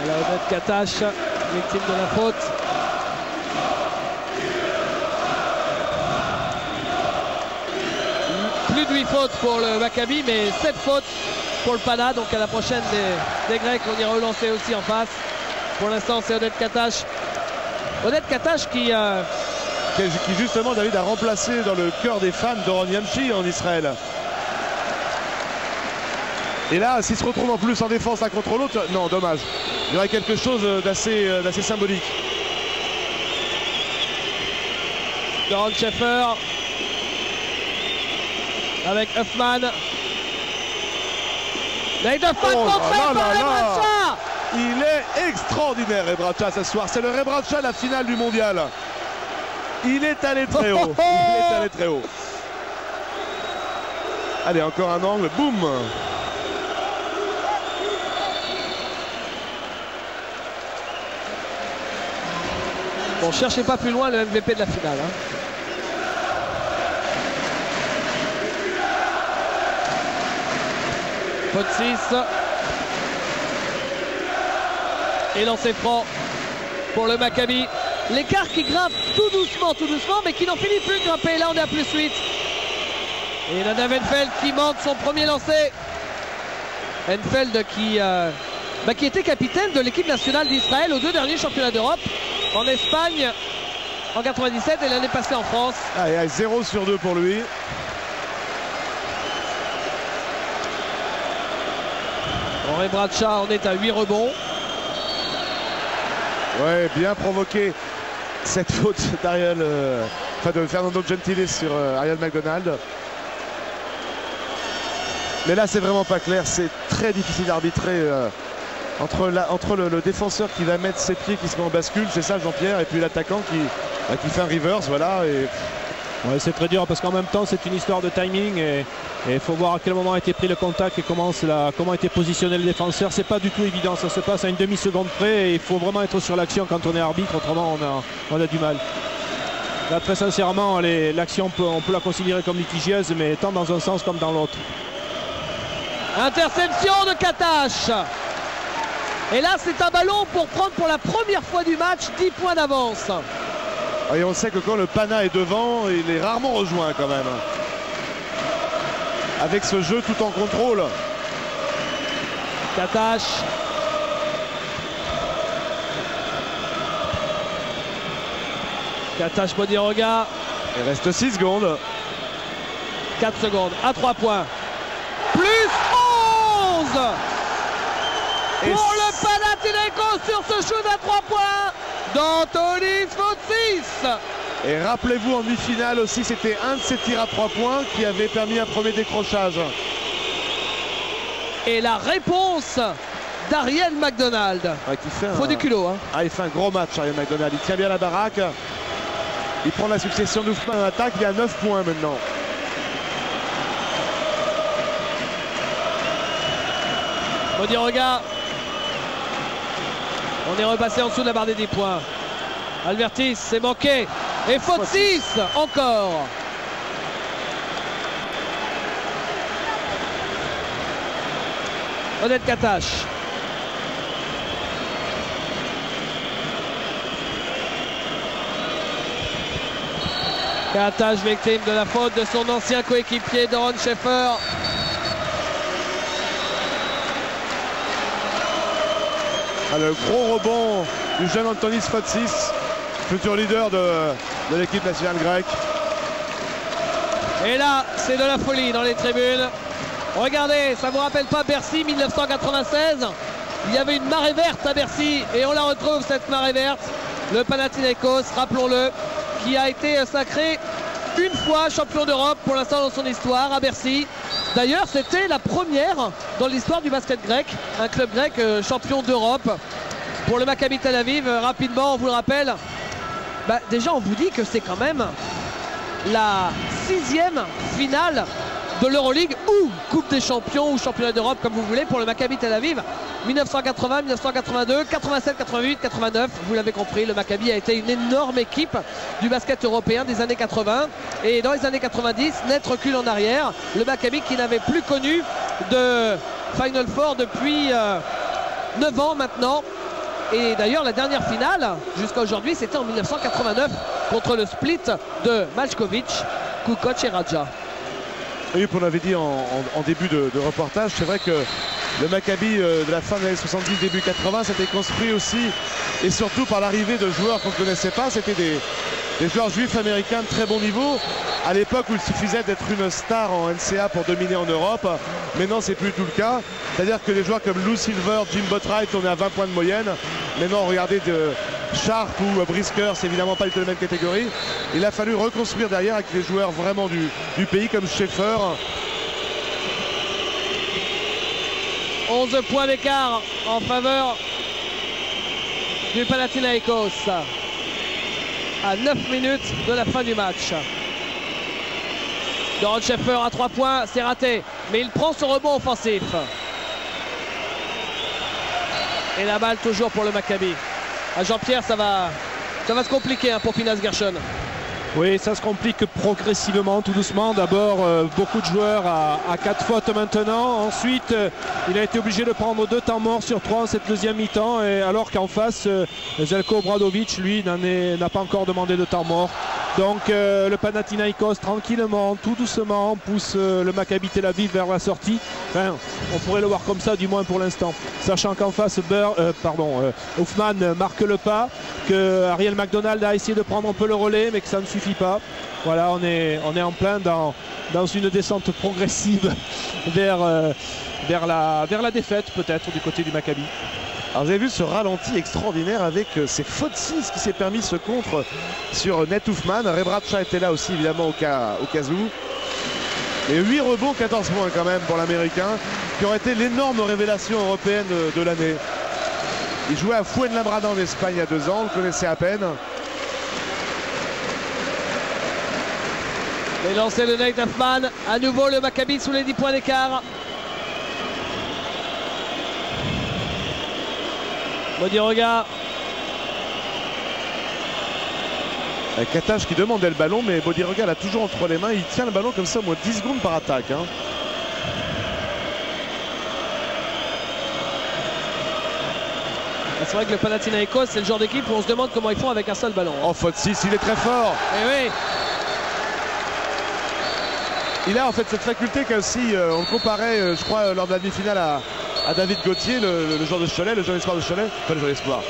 La Oded Katash, victime de la faute. Plus de 8 fautes pour le Maccabi, mais 7 fautes pour le Pana. Donc à la prochaine des Grecs, on ira relancer aussi en face. Pour l'instant, c'est Oded Katash. Oded Katash qui justement, David, a remplacé dans le cœur des fans Doron Yamchi en Israël. Et là, s'il se retrouve en plus en défense l'un contre l'autre, non, dommage. Il y aurait quelque chose d'assez symbolique. Doron Schaeffer avec Hoffman. Nate Hoffman contré par Rebraca. Il est extraordinaire Rebraca ce soir. C'est le Rebraca la finale du mondial. Il est allé très haut. Il est allé très haut. Allez, encore un angle. Boum. Bon, cherchez pas plus loin le MVP de la finale. Hein. Faute 6. Et lancer franc pour le Maccabi. L'écart qui grimpe tout doucement, mais qui n'en finit plus de grimper. Là, on est à plus 8. Et Nadav Enfeld qui manque son premier lancer. Enfeld qui était capitaine de l'équipe nationale d'Israël aux 2 derniers championnats d'Europe. En Espagne en 97 et l'année passée en France. Ah, et 0 sur 2 pour lui. Henri Bradshaw en est à 8 rebonds. Ouais, bien provoqué cette faute d'Ariel, de Fernando Gentile sur Ariel McDonald. Mais là, c'est vraiment pas clair. C'est très difficile d'arbitrer entre le défenseur qui va mettre ses pieds, qui se met en bascule, c'est ça Jean-Pierre, et puis l'attaquant qui fait un reverse, voilà. Et... Ouais, c'est très dur parce qu'en même temps, c'est une histoire de timing et il faut voir à quel moment a été pris le contact et comment a été positionné le défenseur. C'est pas du tout évident, ça se passe à une demi-seconde près et il faut vraiment être sur l'action quand on est arbitre, autrement on a du mal. Là, très sincèrement, l'action, on peut la considérer comme litigieuse, mais tant dans un sens comme dans l'autre. Interception de Katash. Et là, c'est un ballon pour prendre pour la première fois du match 10 points d'avance. Et on sait que quand le Pana est devant, il est rarement rejoint quand même. Avec ce jeu tout en contrôle. Katash. Katash Bodiroga. Il reste 6 secondes. 4 secondes à 3 points. Plus 11 pour le Panathinaikos sur ce shoot à 3 points d'Antonis Fotsis. Et rappelez-vous, en demi-finale aussi, c'était un de ces tirs à 3 points qui avait permis un premier décrochage. Et la réponse d'Ariel McDonald. Ouais, faut du culot. Hein. Ah, il fait un gros match, Ariel McDonald. Il tient bien la baraque. Il prend la succession d'Oufman en attaque. Il est à 9 points maintenant. Bodiroga. On est repassé en dessous de la barre des 10 points. Albertis, c'est manqué. Et Fotsis encore. Odette Katash. Katash victime de la faute de son ancien coéquipier Doron Schaefer. Ah, le gros rebond du jeune Antonis Fotsis, futur leader de l'équipe nationale grecque. Et là, c'est de la folie dans les tribunes. Regardez, ça vous rappelle pas Bercy 1996? Il y avait une marée verte à Bercy et on la retrouve, cette marée verte. Le Panathinaikos, rappelons-le, qui a été sacré une fois champion d'Europe pour l'instant dans son histoire à Bercy. D'ailleurs, c'était la première dans l'histoire du basket grec, un club grec champion d'Europe pour le Maccabi Tel Aviv. Rapidement, on vous le rappelle, déjà on vous dit que c'est quand même la 6e finale de l'Euroleague ou Coupe des Champions ou Championnat d'Europe comme vous voulez pour le Maccabi Tel Aviv. 1980, 1982, 87, 88, 89, vous l'avez compris, le Maccabi a été une énorme équipe du basket européen des années 80 et dans les années 90, net recul en arrière, le Maccabi qui n'avait plus connu de Final Four depuis 9 ans maintenant. Et d'ailleurs la dernière finale jusqu'à aujourd'hui c'était en 1989 contre le split de Maljkovic, Kukoc et Radja. Oui, on l'avait dit en début de reportage, c'est vrai que le Maccabi de la fin des années 70, début 80, s'était construit aussi et surtout par l'arrivée de joueurs qu'on ne connaissait pas. C'était des joueurs juifs américains de très bon niveau. À l'époque où il suffisait d'être une star en NCAA pour dominer en Europe. Maintenant, c'est plus tout le cas. C'est-à-dire que des joueurs comme Lou Silver, Jim Botwright, on est à 20 points de moyenne. Maintenant, regardez de Sharp ou Brisker, c'est évidemment pas du tout la même catégorie. Il a fallu reconstruire derrière avec des joueurs vraiment du pays comme Schaefer. 11 points d'écart en faveur du Panathinaikos à 9 minutes de la fin du match. Doron Schaefer à 3 points, c'est raté, mais il prend son rebond offensif. Et la balle toujours pour le Maccabi. À Jean-Pierre, ça va se compliquer pour Finas Gershon. Oui, ça se complique progressivement, tout doucement. D'abord, beaucoup de joueurs à 4 fautes maintenant. Ensuite, il a été obligé de prendre 2 temps morts sur 3 en cette deuxième mi-temps. Et alors qu'en face, Zeljko Obradovic, lui, n'a pas encore demandé de temps mort. Donc le Panathinaïkos tranquillement, tout doucement, pousse le Maccabi Tel Aviv vers la sortie. Enfin, on pourrait le voir comme ça du moins pour l'instant. Sachant qu'en face, Hoffman marque le pas, que Ariel McDonald a essayé de prendre un peu le relais, mais que ça ne suffit pas. Voilà, on est en plein dans une descente progressive vers la défaite peut-être du côté du Maccabi. Alors vous avez vu ce ralenti extraordinaire avec ces fautes 6 qui s'est permis ce contre sur Nate Hoffman. Rebraca était là aussi évidemment au cas où. Et 8 rebonds, 14 points quand même pour l'Américain, qui aurait été l'énorme révélation européenne de l'année. Il jouait à Fuenlabrada en Espagne il y a 2 ans, on le connaissait à peine. Et lancé de Nate Hoffman, à nouveau le Maccabi sous les 10 points d'écart. Bodiroga. Katash qui demandait le ballon, mais Bodiroga l'a toujours entre les mains. Il tient le ballon comme ça au moins 10 secondes par attaque. Hein. C'est vrai que le Panathinaïkos, c'est le genre d'équipe où on se demande comment ils font avec un seul ballon. Oh, faute 6, il est très fort. Et oui. Il a en fait cette faculté qu'a aussi, on le comparait, je crois, lors de la demi-finale à David Gauthier, le joueur de Cholet, le jeune espoir de Cholet. Pas le jeune espoir.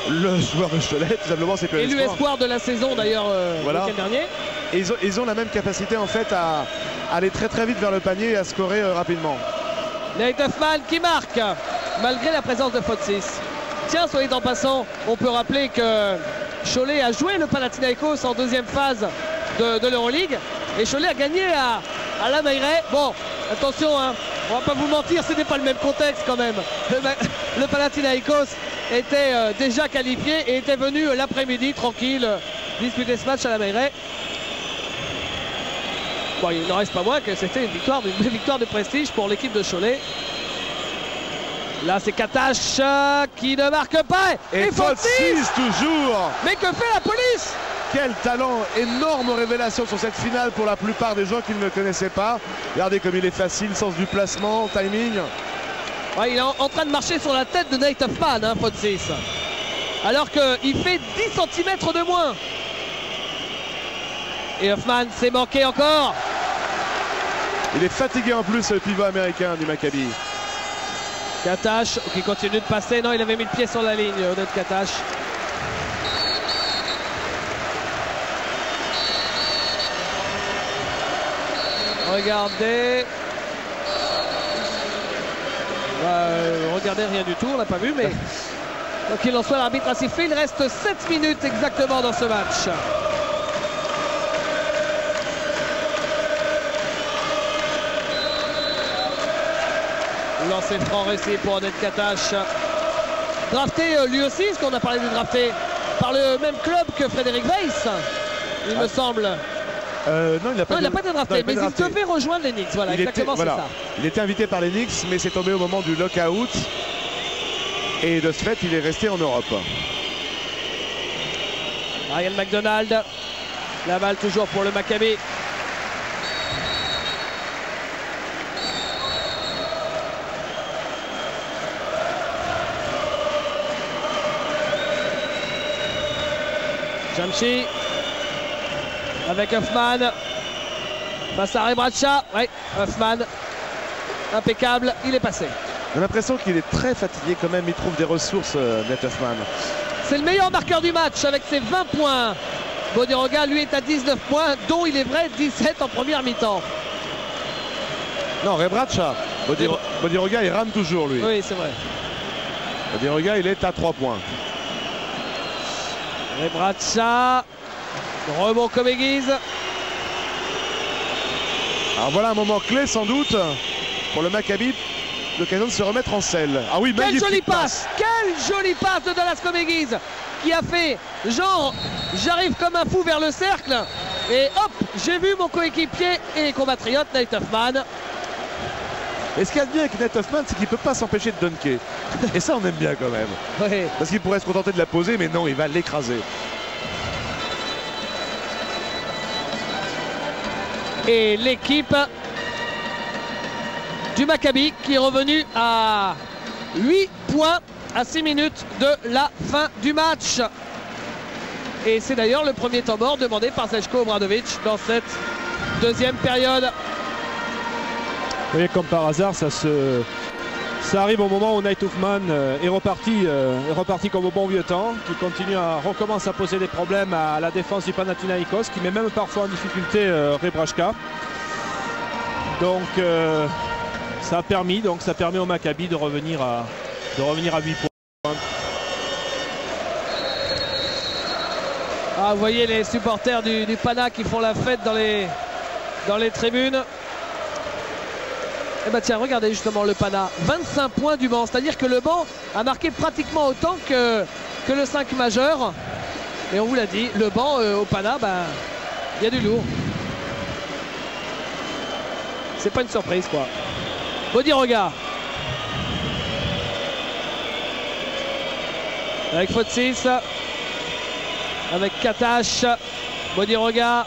Le joueur de Cholet, tout simplement, c'est que et l'espoir de la saison d'ailleurs voilà. Le week-end dernier. Et ils ont la même capacité en fait à aller très très vite vers le panier et à scorer rapidement. Nate Hoffman qui marque malgré la présence de faute 6. Tiens, soit dit en passant, on peut rappeler que Cholet a joué le Panathinaïkos en deuxième phase de l'Euroleague et Cholet a gagné à la Meiret. Bon, attention, hein, on va pas vous mentir, c'était pas le même contexte quand même. Le Panathinaïkos était déjà qualifié et était venu l'après-midi tranquille disputer ce match à la Meiret. Bon, il n'en reste pas moins que c'était une victoire de prestige pour l'équipe de Cholet. Là, c'est Katash qui ne marque pas. Et faute 6 toujours. Mais que fait la police? Quel talent, énorme révélation sur cette finale pour la plupart des gens qui ne le connaissaient pas. Regardez comme il est facile, sens du placement, timing. Ouais, il est en train de marcher sur la tête de Nate Hoffman, hein, faute 6. Alors qu'il fait 10 cm de moins. Et Hoffman s'est manqué encore. Il est fatigué en plus, le pivot américain du Maccabi. Katash qui continue de passer. Non, il avait mis le pied sur la ligne, Oded Katash. Regardez. Regardez, rien du tout, on n'a pas vu, mais donc il en soit, l'arbitre a sifflé. Il reste 7 minutes exactement dans ce match. Lancer franc réussi pour Oded Katash. Drafté lui aussi, ce qu'on a parlé de drafté par le même club que Frédéric Weiss, il me semble. Non, il n'a pas été drafté, mais il devait rejoindre les Knicks. Voilà, exactement, c'est ça. Il était invité par les Knicks, mais c'est tombé au moment du lockout. Et de ce fait, il est resté en Europe. Ariel McDonald. La balle toujours pour le Maccabi. Jamshi avec Hoffman face à Rebraca. Ouais, Hoffman impeccable, il est passé. J'ai l'impression qu'il est très fatigué quand même, il trouve des ressources, Nate Hoffman. C'est le meilleur marqueur du match avec ses 20 points. Bodiroga lui est à 19 points, dont il est vrai 17 en première mi-temps. Non, Rebraca. Bodiroga il rame toujours lui. Oui, c'est vrai. Bodiroga il est à 3 points. Rebraca, rebond comme aiguise. Alors voilà un moment clé sans doute pour le Maccabi, l'occasion de se remettre en selle. Ah oui, quelle jolie passe. Quelle jolie passe de Dallas Comegis qui a fait genre j'arrive comme un fou vers le cercle et hop, j'ai vu mon coéquipier et compatriote Nate Hoffman. Et ce qu'il y a de bien avec Nate Hoffman, c'est qu'il ne peut pas s'empêcher de dunker. Et ça, on aime bien quand même. Oui. Parce qu'il pourrait se contenter de la poser, mais non, il va l'écraser. Et l'équipe du Maccabi qui est revenue à 8 points à 6 minutes de la fin du match. Et c'est d'ailleurs le premier temps mort demandé par Zeljko Obradovic dans cette deuxième période. Et comme par hasard, ça arrive au moment où Nate Hoffman est reparti comme au bon vieux temps, qui recommence à poser des problèmes à la défense du Panathinaïkos, qui met même parfois en difficulté Rebračka. Donc ça permet au Maccabi de revenir à 8 points. Ah, vous voyez les supporters du Pana qui font la fête dans les tribunes. Et bah tiens, regardez justement le Pana, 25 points du banc, c'est-à-dire que le banc a marqué pratiquement autant que le 5 majeur. Et on vous l'a dit, le banc au Pana, il y a du lourd. C'est pas une surprise quoi. Bodiroga. Avec Fotsis. Avec Katash. Bodiroga.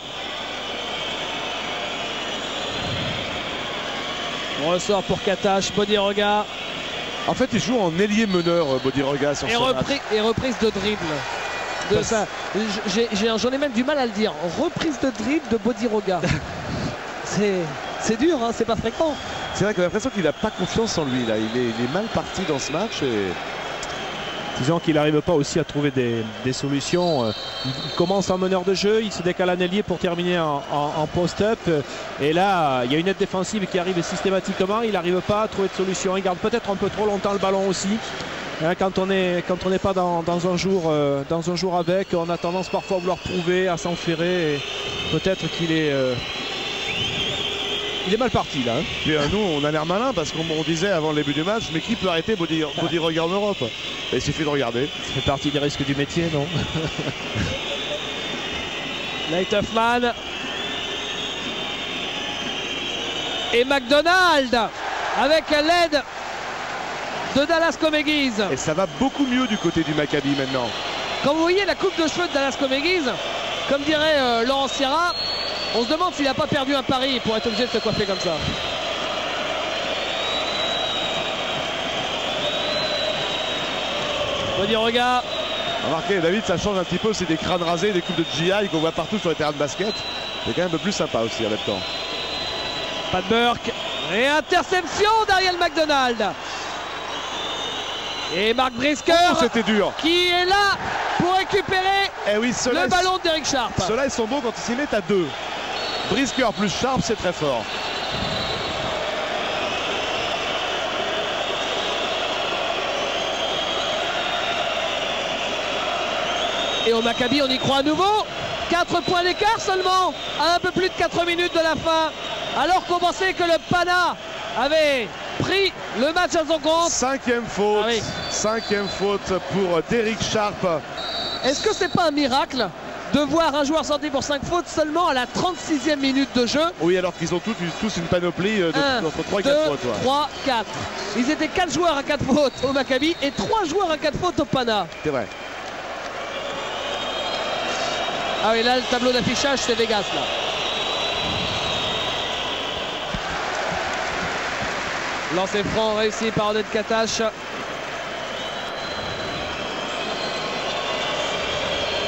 On ressort pour Katash, Bodiroga. En fait, il joue en ailier meneur, Bodiroga, sur son match. Et reprise de dribble. J'en ai même du mal à le dire. Reprise de dribble de Bodiroga. C'est dur, hein, c'est pas fréquent. C'est vrai qu'on a l'impression qu'il n'a pas confiance en lui. Là. Il est mal parti dans ce match. Disons qu'il n'arrive pas aussi à trouver des solutions. Il commence en meneur de jeu, il se décale en ailier pour terminer en post-up. Et là, il y a une aide défensive qui arrive systématiquement. Il n'arrive pas à trouver de solution. Il garde peut-être un peu trop longtemps le ballon aussi. Hein, quand on n'est pas dans un jour avec, on a tendance parfois à vouloir prouver, à s'enferrer. Peut-être qu'il est... Il est mal parti là. Hein. Puis nous on a l'air malin parce qu'on disait avant le début du match, mais qui peut arrêter Bodiroga en Europe? Et il suffit de regarder. Ça fait partie des risques du métier, non? Nate Hoffman. Et McDonald avec l'aide de Dallas Comegys. Et ça va beaucoup mieux du côté du Maccabi maintenant. Quand vous voyez la coupe de cheveux de Dallas Comegys, comme dirait Laurent Sierra, on se demande s'il n'a pas perdu un pari pour être obligé de se coiffer comme ça. Bodiroga. Remarquez, David, ça change un petit peu. C'est des crânes rasés, des coupes de GI qu'on voit partout sur les terrains de basket. C'est quand même un peu plus sympa aussi en même temps. Pat Burke. Et interception d'Ariel McDonald. Et Mark Brisker. Oh, c'était dur. Qui est là pour récupérer le ballon d'Eric Sharp. Ceux-là, ils sont bons quand ils s'y mettent à deux. Brisker plus Sharp, c'est très fort. Et au Maccabi, on y croit à nouveau. 4 points d'écart seulement à un peu plus de 4 minutes de la fin. Alors qu'on pensait que le Pana avait pris le match à son compte. Cinquième faute. Ah oui. Cinquième faute pour Derrick Sharp. Est-ce que c'est pas un miracle de voir un joueur sorti pour 5 fautes seulement à la 36e minute de jeu? Oui, alors qu'ils ont tous une panoplie entre 3 et 4 fautes. 3, 4. Ils étaient 4 joueurs à 4 fautes au Maccabi et 3 joueurs à 4 fautes au Pana. C'est vrai. Ah oui, là, le tableau d'affichage, c'est Vegas, là. Lancer franc réussi par Oded Katash.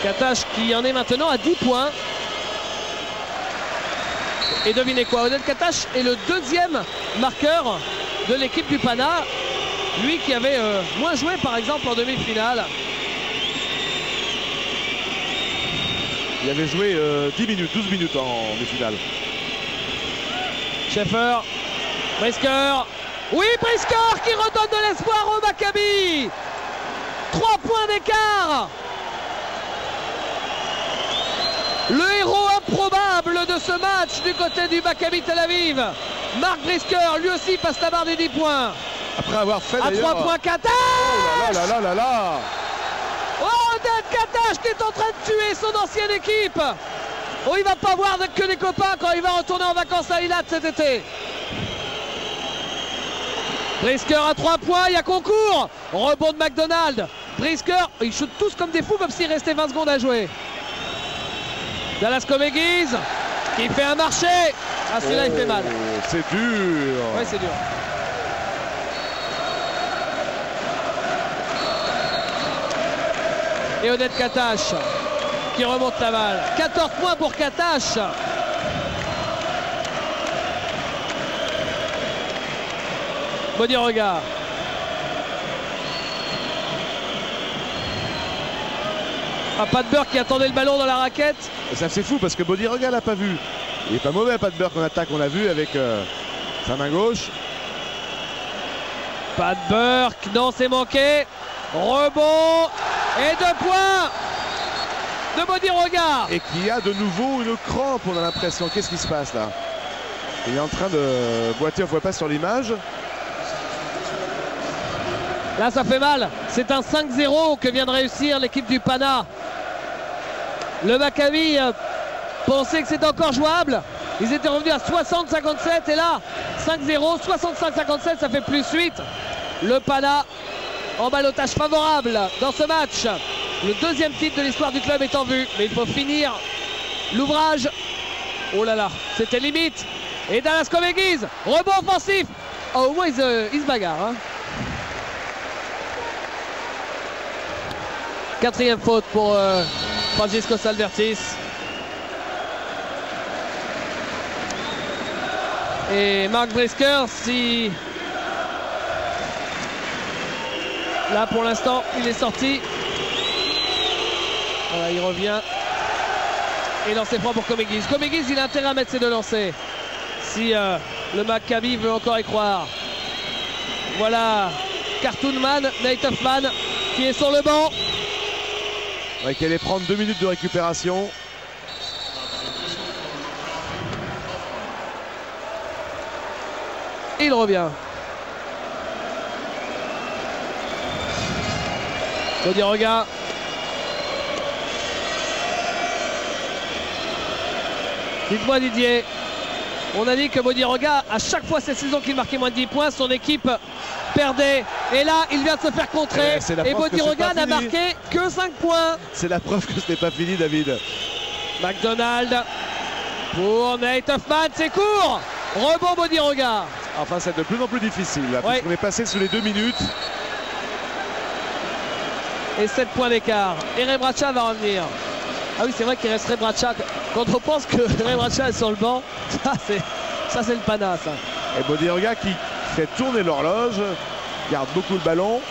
Katash qui en est maintenant à 10 points. Et devinez quoi, Oded Katash est le deuxième marqueur de l'équipe du Pana. Lui qui avait moins joué par exemple en demi-finale. Il avait joué 10 minutes, 12 minutes en demi-finale. Schaeffer, Brisker. Oui, Brisker qui redonne de l'espoir au Maccabi. 3 points d'écart. Le héros improbable de ce match du côté du Maccabi Tel Aviv. Mark Brisker, lui aussi passe la barre des 10 points. Après avoir fait à 3 points Katash. Oh là là là là là. Oh, Oded Katash qui est en train de tuer son ancienne équipe. Oh, il va pas voir que des copains quand il va retourner en vacances à Eilat cet été. Brisker à 3 points, il y a concours. Rebond de McDonald. Brisker, ils shootent tous comme des fous, comme s'il restait 20 secondes à jouer. Dallas Comegys qui fait un marché. Ah, celui-là, il fait mal. C'est dur. Ouais, c'est dur. Et Oded Katash. qui remonte la balle. 14 points pour Katash. Bodiroga. Pas de beurre qui attendait le ballon dans la raquette. Et ça c'est fou parce que Bodiroga l'a pas vu. Il est pas mauvais, pas de beurre en attaque, on l'a vu avec sa main gauche. Pas de beurre, non c'est manqué. Rebond et 2 points de Bodiroga. Et qui a de nouveau une crampe, on a l'impression. Qu'est-ce qui se passe là? Il est en train de boiter, on ne voit pas sur l'image. Là ça fait mal, c'est un 5-0 que vient de réussir l'équipe du Pana. Le Maccabi pensait que c'était encore jouable. Ils étaient revenus à 60-57 et là 5-0, 65-57, ça fait plus 8. Le Pana en ballottage favorable dans ce match. Le deuxième titre de l'histoire du club est en vue, mais il faut finir l'ouvrage. Oh là là, c'était limite. Et Dallas Comegis, rebond offensif. Oh, au moins ils se bagarrent. Hein. Quatrième faute pour Francisco Salvertis. Et Mark Brisker, si... Là pour l'instant, il est sorti. Voilà, il revient. Et lancer franc pour Comegis. Comegis, il a intérêt à mettre ses 2 lancers. Si le Maccabi veut encore y croire. Voilà Cartoonman, Nate Hoffman qui est sur le banc. Ouais, qui allait prendre 2 minutes de récupération. Il revient. Bodiroga. Dites-moi Didier, on a dit que Bodiroga, à chaque fois cette saison qu'il marquait moins de 10 points, son équipe perdait. Et là, il vient de se faire contrer. Et Bodiroga n'a marqué que 5 points. C'est la preuve que ce n'est pas fini, David. McDonald pour Nate Hoffman, c'est court. Rebond Bodiroga. Enfin, c'est de plus en plus difficile, là, ouais. puisqu'on est passé sous les 2 minutes. Et 7 points d'écart. Et Rebraca va revenir. Ah oui, c'est vrai qu'il reste Rebraca. Quand on pense que Rebraca est sur le banc, ça c'est le Pana, ça. Et Bodiroga qui fait tourner l'horloge, garde beaucoup le ballon.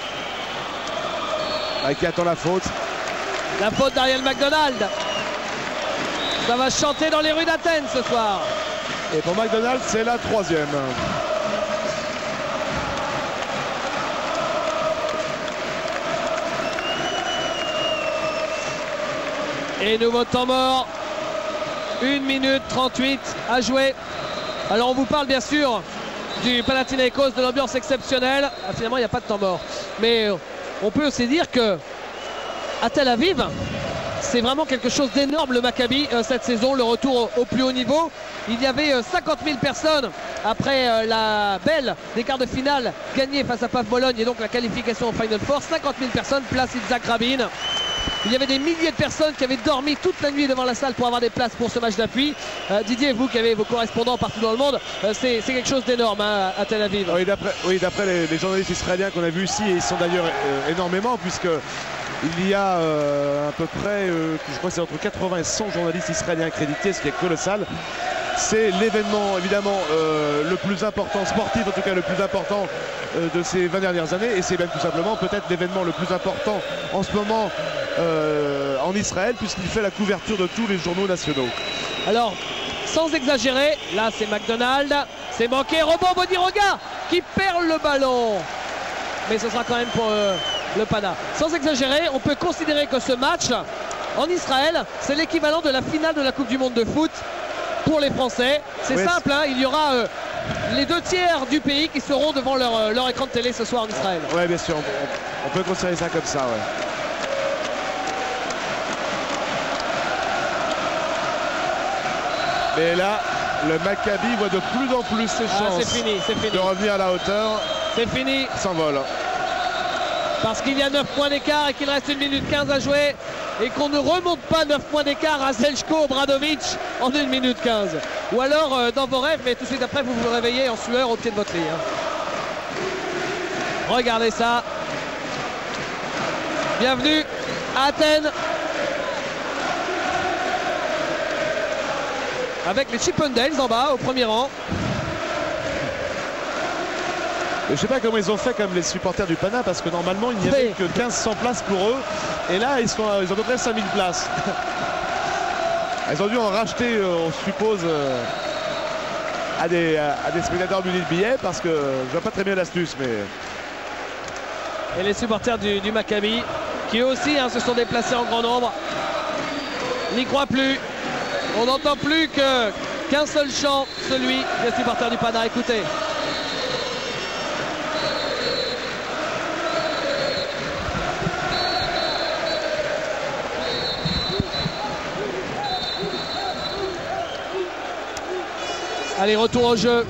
Et qui attend la faute. La faute d'Ariel McDonald. Ça va chanter dans les rues d'Athènes ce soir. Et pour McDonald, c'est la 3e. Et nouveau temps mort. 1 minute 38 à jouer. Alors on vous parle bien sûr du Panathinaikos, de l'ambiance exceptionnelle. Ah, finalement il n'y a pas de temps mort. Mais on peut aussi dire que à Tel Aviv, c'est vraiment quelque chose d'énorme le Maccabi cette saison, le retour au plus haut niveau. Il y avait 50 000 personnes après la belle des quarts de finale gagnée face à PAF Bologne et donc la qualification au Final Four. 50 000 personnes, place Itzhak Rabin. Il y avait des milliers de personnes qui avaient dormi toute la nuit devant la salle pour avoir des places pour ce match d'appui. Didier, vous qui avez vos correspondants partout dans le monde, c'est quelque chose d'énorme hein, à Tel Aviv. Oui, d'après les journalistes israéliens qu'on a vus ici, et ils sont d'ailleurs énormément puisque il y a à peu près, je crois que c'est entre 80 et 100 journalistes israéliens accrédités, ce qui est colossal. C'est l'événement évidemment le plus important, sportif en tout cas le plus important de ces 20 dernières années, et c'est même tout simplement peut-être l'événement le plus important en ce moment en Israël, puisqu'il fait la couverture de tous les journaux nationaux. Alors, sans exagérer, là c'est McDonald, c'est manqué, rebond Bodiroga qui perd le ballon. Mais ce sera quand même pour le Pana. Sans exagérer, on peut considérer que ce match en Israël, c'est l'équivalent de la finale de la Coupe du Monde de foot pour les Français. C'est oui, simple, hein, il y aura les 2/3 du pays qui seront devant leur écran de télé ce soir en Israël. Oui, bien sûr, on peut considérer ça comme ça. Ouais. Mais là, le Maccabi voit de plus en plus ses chances de revenir à la hauteur. C'est fini. S'envole. Parce qu'il y a 9 points d'écart et qu'il reste 1 minute 15 à jouer. Et qu'on ne remonte pas 9 points d'écart à Zeljko Obradovic en 1 minute 15. Ou alors dans vos rêves, mais tout de suite après vous vous réveillez en sueur au pied de votre lit. Hein. Regardez ça. Bienvenue à Athènes. avec les Chippendales en bas au premier rang. Je ne sais pas comment ils ont fait comme les supporters du Pana, parce que normalement il n'y avait que 1500 places pour eux, et là ils ont à peu près 5000 places. Ils ont dû en racheter, on suppose, à des spectateurs munis de billets, parce que je ne vois pas très bien l'astuce. Mais... Et les supporters du Maccabi, qui eux aussi se sont déplacés en grand nombre, n'y croient plus. On n'entend plus qu'un seul chant, celui des supporters du Pana. Écoutez. Allez, retour au jeu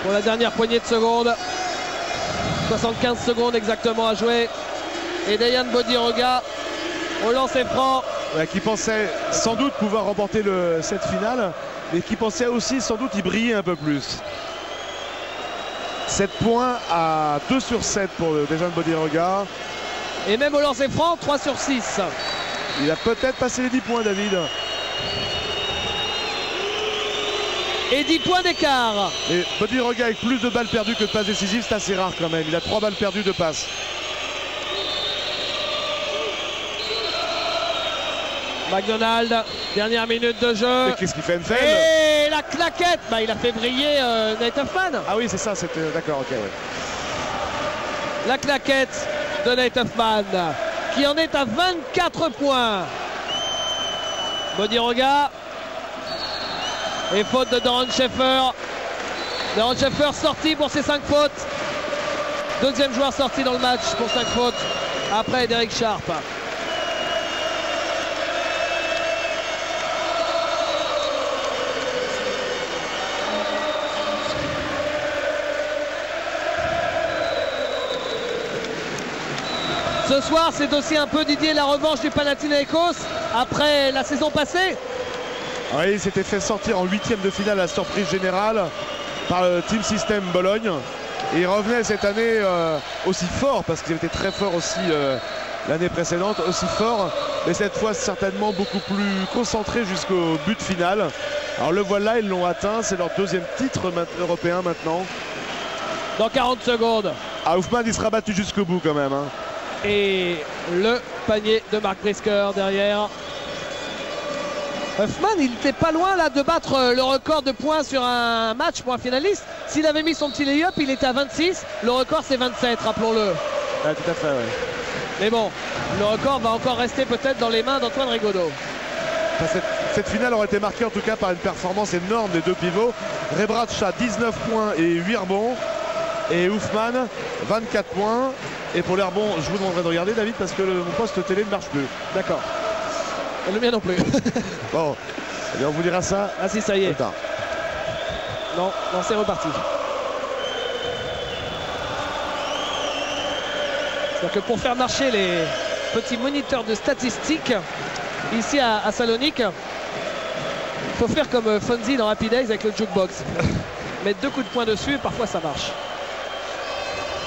pour la dernière poignée de secondes. 75 secondes exactement à jouer. Et Dayan Bodiroga au lancer franc. Ouais, qui pensait sans doute pouvoir remporter cette finale, mais qui pensait aussi sans doute y briller un peu plus. 7 points à 2 sur 7 pour Dayan Bodiroga. Et même au lancer franc, 3 sur 6. Il a peut-être passé les 10 points, David. Et 10 points d'écart. Et Bodiroga avec plus de balles perdues que de passes décisives, c'est assez rare quand même. Il a 3 balles perdues de passes. McDonald, dernière minute de jeu. Et qu'est-ce qu'il fait, Enfeld? Et la claquette, il a fait briller Nate Huffman. Ah oui, c'est ça, c'était d'accord, ok. Ouais. La claquette de Nate Huffman, qui en est à 24 points. Bodiroga. Et faute de Doron Schaefer. Doron Schaefer sorti pour ses 5 fautes. Deuxième joueur sorti dans le match pour 5 fautes. Après Derek Sharp. Ce soir, c'est aussi un peu, Didier, la revanche du Panathinaikos après la saison passée. Oui, il s'était fait sortir en 8e de finale à la surprise générale par le Team System Bologne. Et il revenait cette année aussi fort, parce qu'il était très fort aussi l'année précédente, aussi fort. Mais cette fois, certainement beaucoup plus concentré jusqu'au but final. Alors le voilà, ils l'ont atteint. C'est leur 2e titre européen maintenant. Dans 40 secondes. Ah, Huffman, il sera battu jusqu'au bout quand même. Et le panier de Mark Brisker derrière. Huffman, il n'était pas loin là de battre le record de points sur un match pour un finaliste. S'il avait mis son petit lay-up, il était à 26. Le record, c'est 27, rappelons-le. Ah, tout à fait, oui. Mais bon, le record va encore rester peut-être dans les mains d'Antoine Rigaudot. Enfin, cette finale aurait été marquée en tout cas par une performance énorme des deux pivots. Rebraca, 19 points et 8 rebonds. Et Huffman, 24 points. Et pour les rebonds, je vous demanderai de regarder, David, parce que mon poste télé ne marche plus. D'accord. Et le mien non plus. Bon, eh bien, on vous dira ça. Ah si, ça y est. Non, c'est reparti. C'est-à-dire que pour faire marcher les petits moniteurs de statistiques ici à Salonique, il faut faire comme Fonzie dans Happy Days avec le jukebox. Mettre 2 coups de poing dessus et parfois ça marche.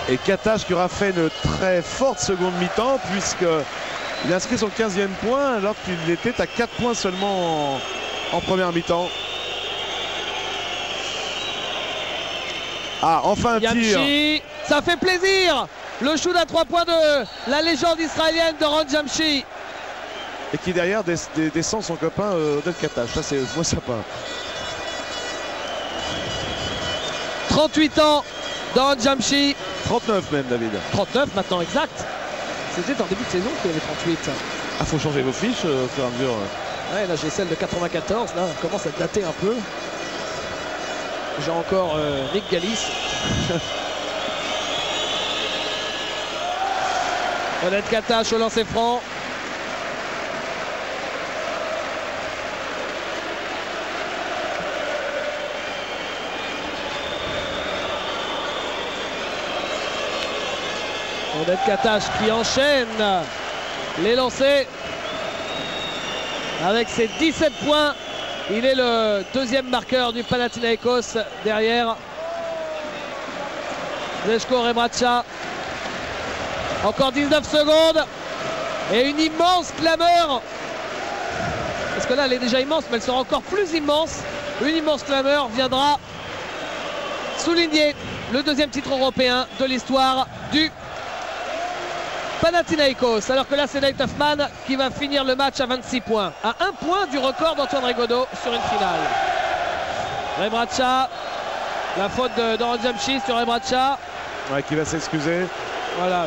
Et Katash qui aura fait une très forte seconde mi-temps, puisqu'il a inscrit son 15e point alors qu'il était à 4 points seulement en première mi-temps. Ah, enfin un tir. Ça fait plaisir. Le shoot à 3 points de la légende israélienne de Ron Jamshi. Et qui derrière descend son copain Oded Katash. Ça, c'est moins sympa. 38 ans d'Ron Jamshi. 39 même, David. 39 maintenant, exact. C'était en début de saison qu'il y avait 38. Ah, faut changer vos fiches au fur et à mesure. Ouais, là j'ai celle de 94. Là, on commence à dater un peu. J'ai encore Nick Gallis. Oded Katash au lancer franc. Oded Katash qui enchaîne les lancers avec ses 17 points. Il est le 2e marqueur du Panathinaikos derrière Zeljko Rebraca. Encore 19 secondes et une immense clameur parce que là elle est déjà immense, mais elle sera encore plus immense. Une immense clameur viendra souligner le deuxième titre européen de l'histoire du Panathinaikos. Alors que là c'est Nate Hoffman qui va finir le match à 26 points, à 1 point du record d'Antoine Rigaudot sur une finale. Rebraca, la faute de Doron Jamshi sur Rebraca. Ouais, qui va s'excuser. Voilà.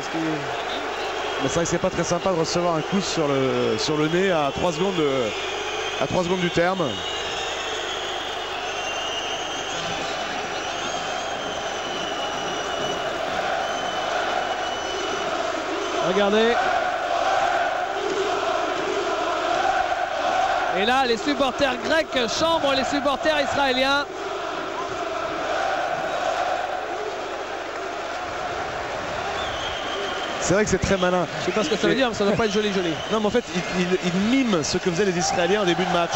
Mais c'est vrai que c'est pas très sympa de recevoir un coup sur le nez à 3 secondes du terme. Regardez. Et là, les supporters grecs chambrent les supporters israéliens. C'est vrai que c'est très malin. Je sais pas ce que ça veut dire, mais ça ne doit pas être joli. Non, mais en fait, il mime ce que faisaient les Israéliens au début de match.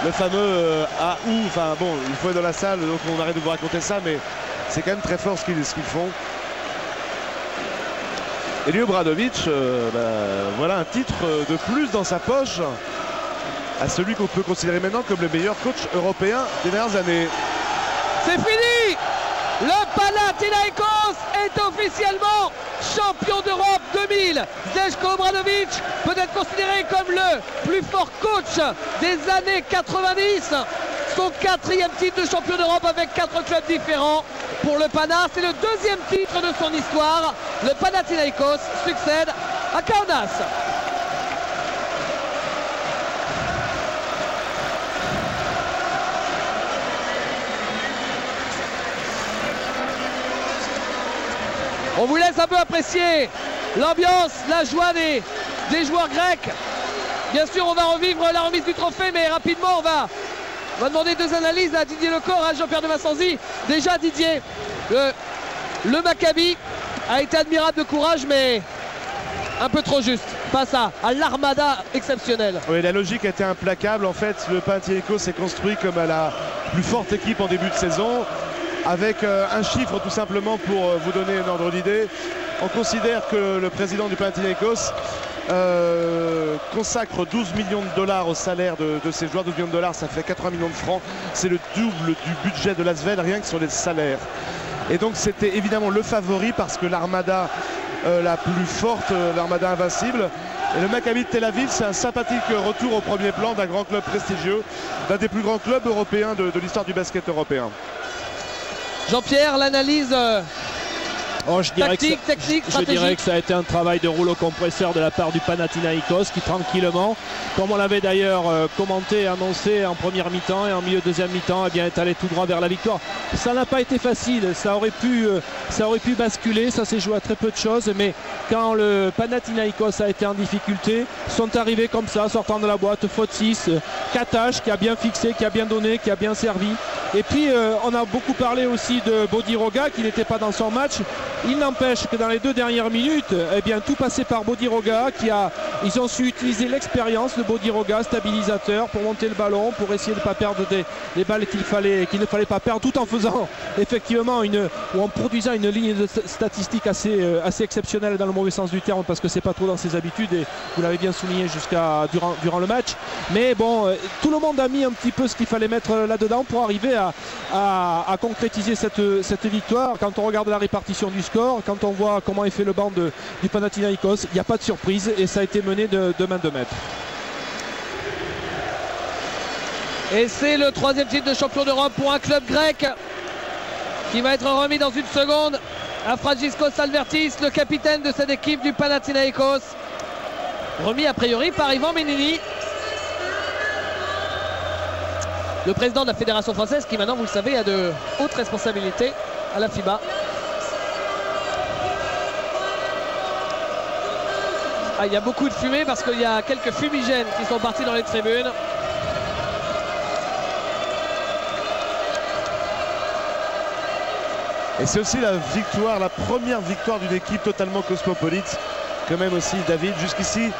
Le fameux à où, enfin bon, il faut être dans la salle, donc on arrête de vous raconter ça, mais c'est quand même très fort ce qu'ils font. Elio Obradovic, voilà un titre de plus dans sa poche à celui qu'on peut considérer maintenant comme le meilleur coach européen des dernières années. C'est fini! Le Panathinaikos est officiellement champion d'Europe 2000. Željko Obradovic peut être considéré comme le plus fort coach des années 90. Son 4e titre de champion d'Europe avec 4 clubs différents. Pour le Pana, c'est le 2e titre de son histoire. Le Panathinaikos succède à Kaunas. On vous laisse un peu apprécier l'ambiance, la joie des joueurs grecs. Bien sûr, on va revivre la remise du trophée, mais rapidement, on va demander 2 analyses à Didier Lecor, à Jean-Pierre de Massanzi. Déjà, Didier, le Maccabi a été admirable de courage, mais un peu trop juste face à l'armada exceptionnelle. Oui, la logique était implacable. En fait, le Panathinaikos s'est construit comme la plus forte équipe en début de saison, avec un chiffre tout simplement pour vous donner un ordre d'idée. On considère que le président du Panathinaikos consacre 12 millions de dollars au salaire de ses joueurs. 12 millions de dollars, ça fait 80 millions de francs. C'est le double du budget de l'Asvel, rien que sur les salaires. Et donc c'était évidemment le favori parce que l'armada la plus forte, l'armada invincible. Et le Maccabi de Tel Aviv, c'est un sympathique retour au premier plan d'un grand club prestigieux, d'un des plus grands clubs européens de l'histoire du basket européen. Jean-Pierre, l'analyse technique, stratégique. Je dirais que ça a été un travail de rouleau compresseur de la part du Panathinaikos qui tranquillement, comme on l'avait d'ailleurs commenté et annoncé en première mi-temps et en milieu de deuxième mi-temps, eh bien, est allé tout droit vers la victoire. Ça n'a pas été facile, ça aurait pu basculer, ça s'est joué à très peu de choses, mais quand le Panathinaikos a été en difficulté, sont arrivés comme ça, sortant de la boîte, faute 6, Katash qui a bien fixé, qui a bien donné, qui a bien servi. Et puis on a beaucoup parlé aussi de Bodiroga qui n'était pas dans son match. Il n'empêche que dans les 2 dernières minutes, eh bien, tout passait par Bodiroga ils ont su utiliser l'expérience de Bodiroga, stabilisateur, pour monter le ballon, pour essayer de ne pas perdre les balles qu'il ne fallait pas perdre, tout en faisant effectivement ou en produisant une ligne de statistiques assez exceptionnelle dans le mauvais sens du terme, parce que c'est pas trop dans ses habitudes et vous l'avez bien souligné durant le match. Mais bon, tout le monde a mis un petit peu ce qu'il fallait mettre là-dedans pour arriver à concrétiser cette victoire. Quand on regarde la répartition du score, quand on voit comment est fait le banc du Panathinaikos, il n'y a pas de surprise et ça a été mené de main de maître. Et c'est le 3e titre de champion d'Europe pour un club grec qui va être remis dans une seconde à Fragiskos Alvertis, le capitaine de cette équipe du Panathinaikos. Remis a priori par Ivan Menini, le président de la fédération française qui maintenant, vous le savez, a de hautes responsabilités à la FIBA. Ah, il y a beaucoup de fumée parce qu'il y a quelques fumigènes qui sont partis dans les tribunes. Et c'est aussi la première victoire d'une équipe totalement cosmopolite. Quand même aussi, David, jusqu'ici,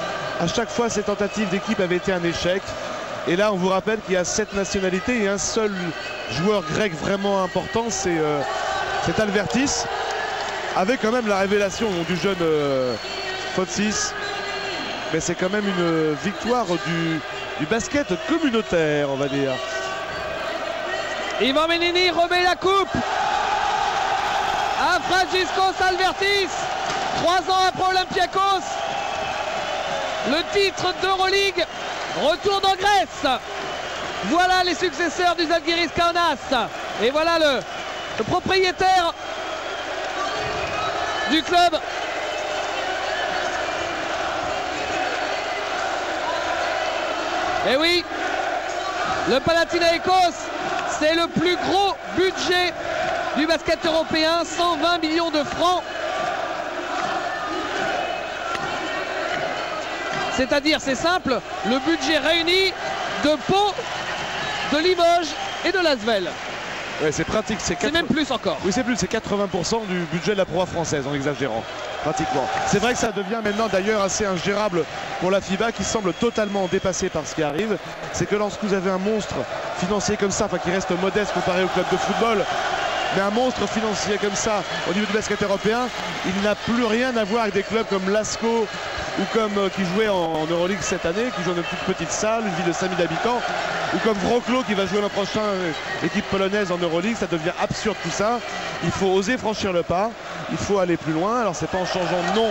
à chaque fois, ces tentatives d'équipe avaient été un échec. Et là, on vous rappelle qu'il y a 7 nationalités et un seul joueur grec vraiment important, c'est Alvertis, avec quand même la révélation du jeune Fotsis. Mais c'est quand même une victoire du du basket communautaire, on va dire. Ivan Menini remet la coupe à Francisco Alvertis. 3 ans après Olympiakos, le titre d'Euroleague retourne en Grèce. Voilà les successeurs du Zalgiris Kaunas. Et voilà le propriétaire du club. Et oui, le Panathinaikos, c'est le plus gros budget du basket européen, 120 millions de francs. C'est-à-dire, c'est simple, le budget réuni de Pau, de Limoges et de Lasvel. Ouais, c'est pratique. C'est même plus encore. Oui, c'est plus, c'est 80% du budget de la Pro A française, en exagérant, pratiquement. C'est vrai que ça devient maintenant d'ailleurs assez ingérable pour la FIBA qui semble totalement dépassée par ce qui arrive. C'est que lorsque vous avez un monstre financier comme ça, enfin qui reste modeste comparé au club de football, mais un monstre financier comme ça au niveau du basket européen, il n'a plus rien à voir avec des clubs comme Lasko ou comme qui jouait en Euroleague cette année, qui joue dans une toute petite salle, une ville de 5000 habitants, ou comme Wrocław qui va jouer l'an prochain, équipe polonaise en Euroleague. Ça devient absurde tout ça. Il faut oser franchir le pas, il faut aller plus loin. Alors c'est pas en changeant de nom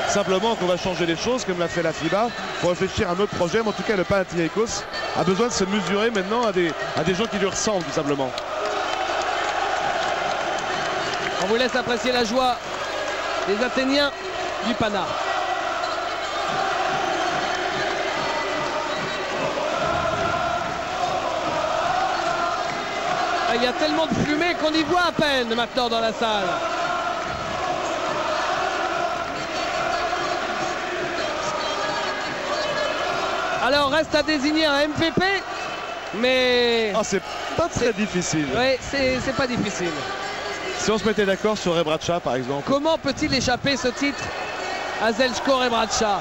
simplement qu'on va changer les choses comme l'a fait la FIBA. Il faut réfléchir à un autre projet, mais en tout cas le Panathinaikos a besoin de se mesurer maintenant à des gens qui lui ressemblent tout simplement. On vous laisse apprécier la joie des Athéniens du Pana. Il y a tellement de fumée qu'on y voit à peine maintenant dans la salle. Alors reste à désigner un MVP, mais... Ah, c'est pas très difficile. Oui, c'est pas difficile. Si on se mettait d'accord sur Rebraca par exemple. Comment peut-il échapper ce titre à Zeljko Rebraca?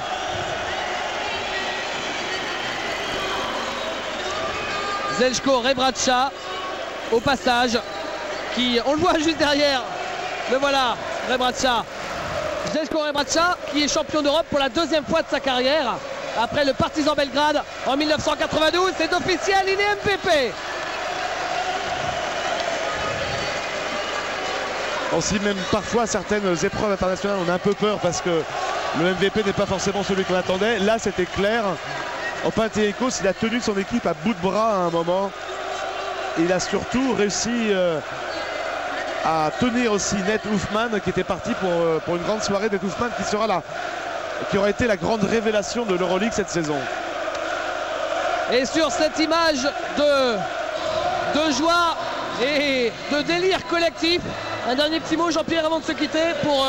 Zeljko Rebraca, au passage, qui, on le voit juste derrière, le voilà, Rebraca. Zeljko Rebraca qui est champion d'Europe pour la 2e fois de sa carrière, après le Partizan Belgrade en 1992, c'est officiel, il est MVP. Aussi, même parfois certaines épreuves internationales on a un peu peur parce que le MVP n'est pas forcément celui qu'on attendait. Là c'était clair. En Panathinaikos, il a tenu son équipe à bout de bras à un moment. Et il a surtout réussi à tenir aussi Nate Oufman qui était parti pour une grande soirée. Nate Oufman qui sera là, qui aura été la grande révélation de l'Euroleague cette saison. Et sur cette image de joie et de délire collectif, un dernier petit mot, Jean-Pierre, avant de se quitter pour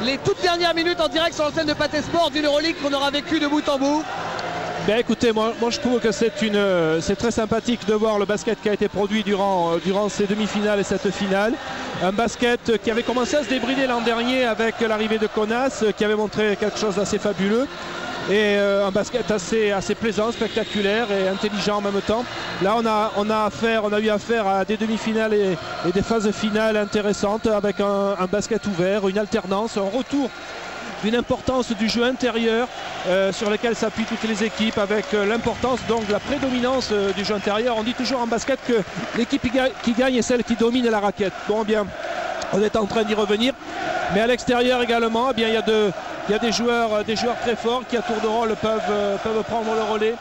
les toutes dernières minutes en direct sur l'antenne de Pathé Sport d'une Euroleague qu'on aura vécu de bout en bout. Bien, écoutez, moi je trouve que c'est très sympathique de voir le basket qui a été produit durant ces demi-finales et cette finale. Un basket qui avait commencé à se débrider l'an dernier avec l'arrivée de Kaunas, qui avait montré quelque chose d'assez fabuleux. Et un basket assez plaisant, spectaculaire et intelligent en même temps. Là on a eu affaire à des demi-finales et des phases finales intéressantes avec un basket ouvert, une alternance, un retour d'une importance du jeu intérieur sur lequel s'appuient toutes les équipes, avec l'importance donc de la prédominance du jeu intérieur. On dit toujours en basket que l'équipe qui gagne est celle qui domine la raquette. Bon, bien, on est en train d'y revenir, mais à l'extérieur également, eh bien, il y a des joueurs très forts qui à tour de rôle peuvent prendre le relais.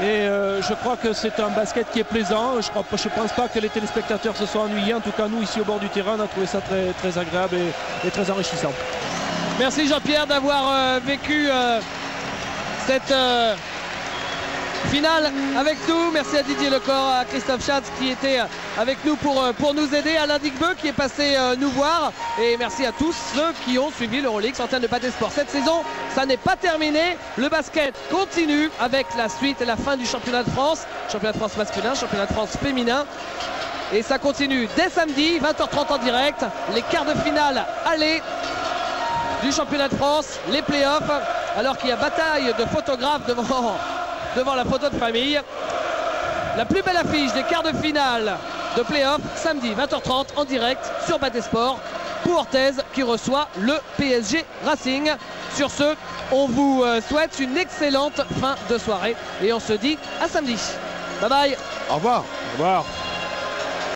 Et je crois que c'est un basket qui est plaisant. Je ne pense pas que les téléspectateurs se soient ennuyés. En tout cas, nous ici au bord du terrain, on a trouvé ça très, très agréable et très enrichissant. Merci Jean-Pierre d'avoir vécu cette finale avec nous. Merci à Didier Lecor, à Christophe Schatz qui était avec nous pour nous aider, à Alain Digbeu qui est passé nous voir. Et merci à tous ceux qui ont suivi l'Euroleague sur antenne de Pathé Sport. Cette saison, ça n'est pas terminé. Le basket continue avec la suite et la fin du championnat de France. Championnat de France masculin, championnat de France féminin. Et ça continue dès samedi, 20h30 en direct. Les quarts de finale aller du championnat de France, les playoffs, alors qu'il y a bataille de photographes devant la photo de famille. La plus belle affiche des quarts de finale de playoffs, samedi 20h30 en direct sur Pathé Sport, pour Orthez qui reçoit le PSG Racing. Sur ce, On vous souhaite une excellente fin de soirée et on se dit à samedi. Bye bye. Au revoir. Au revoir.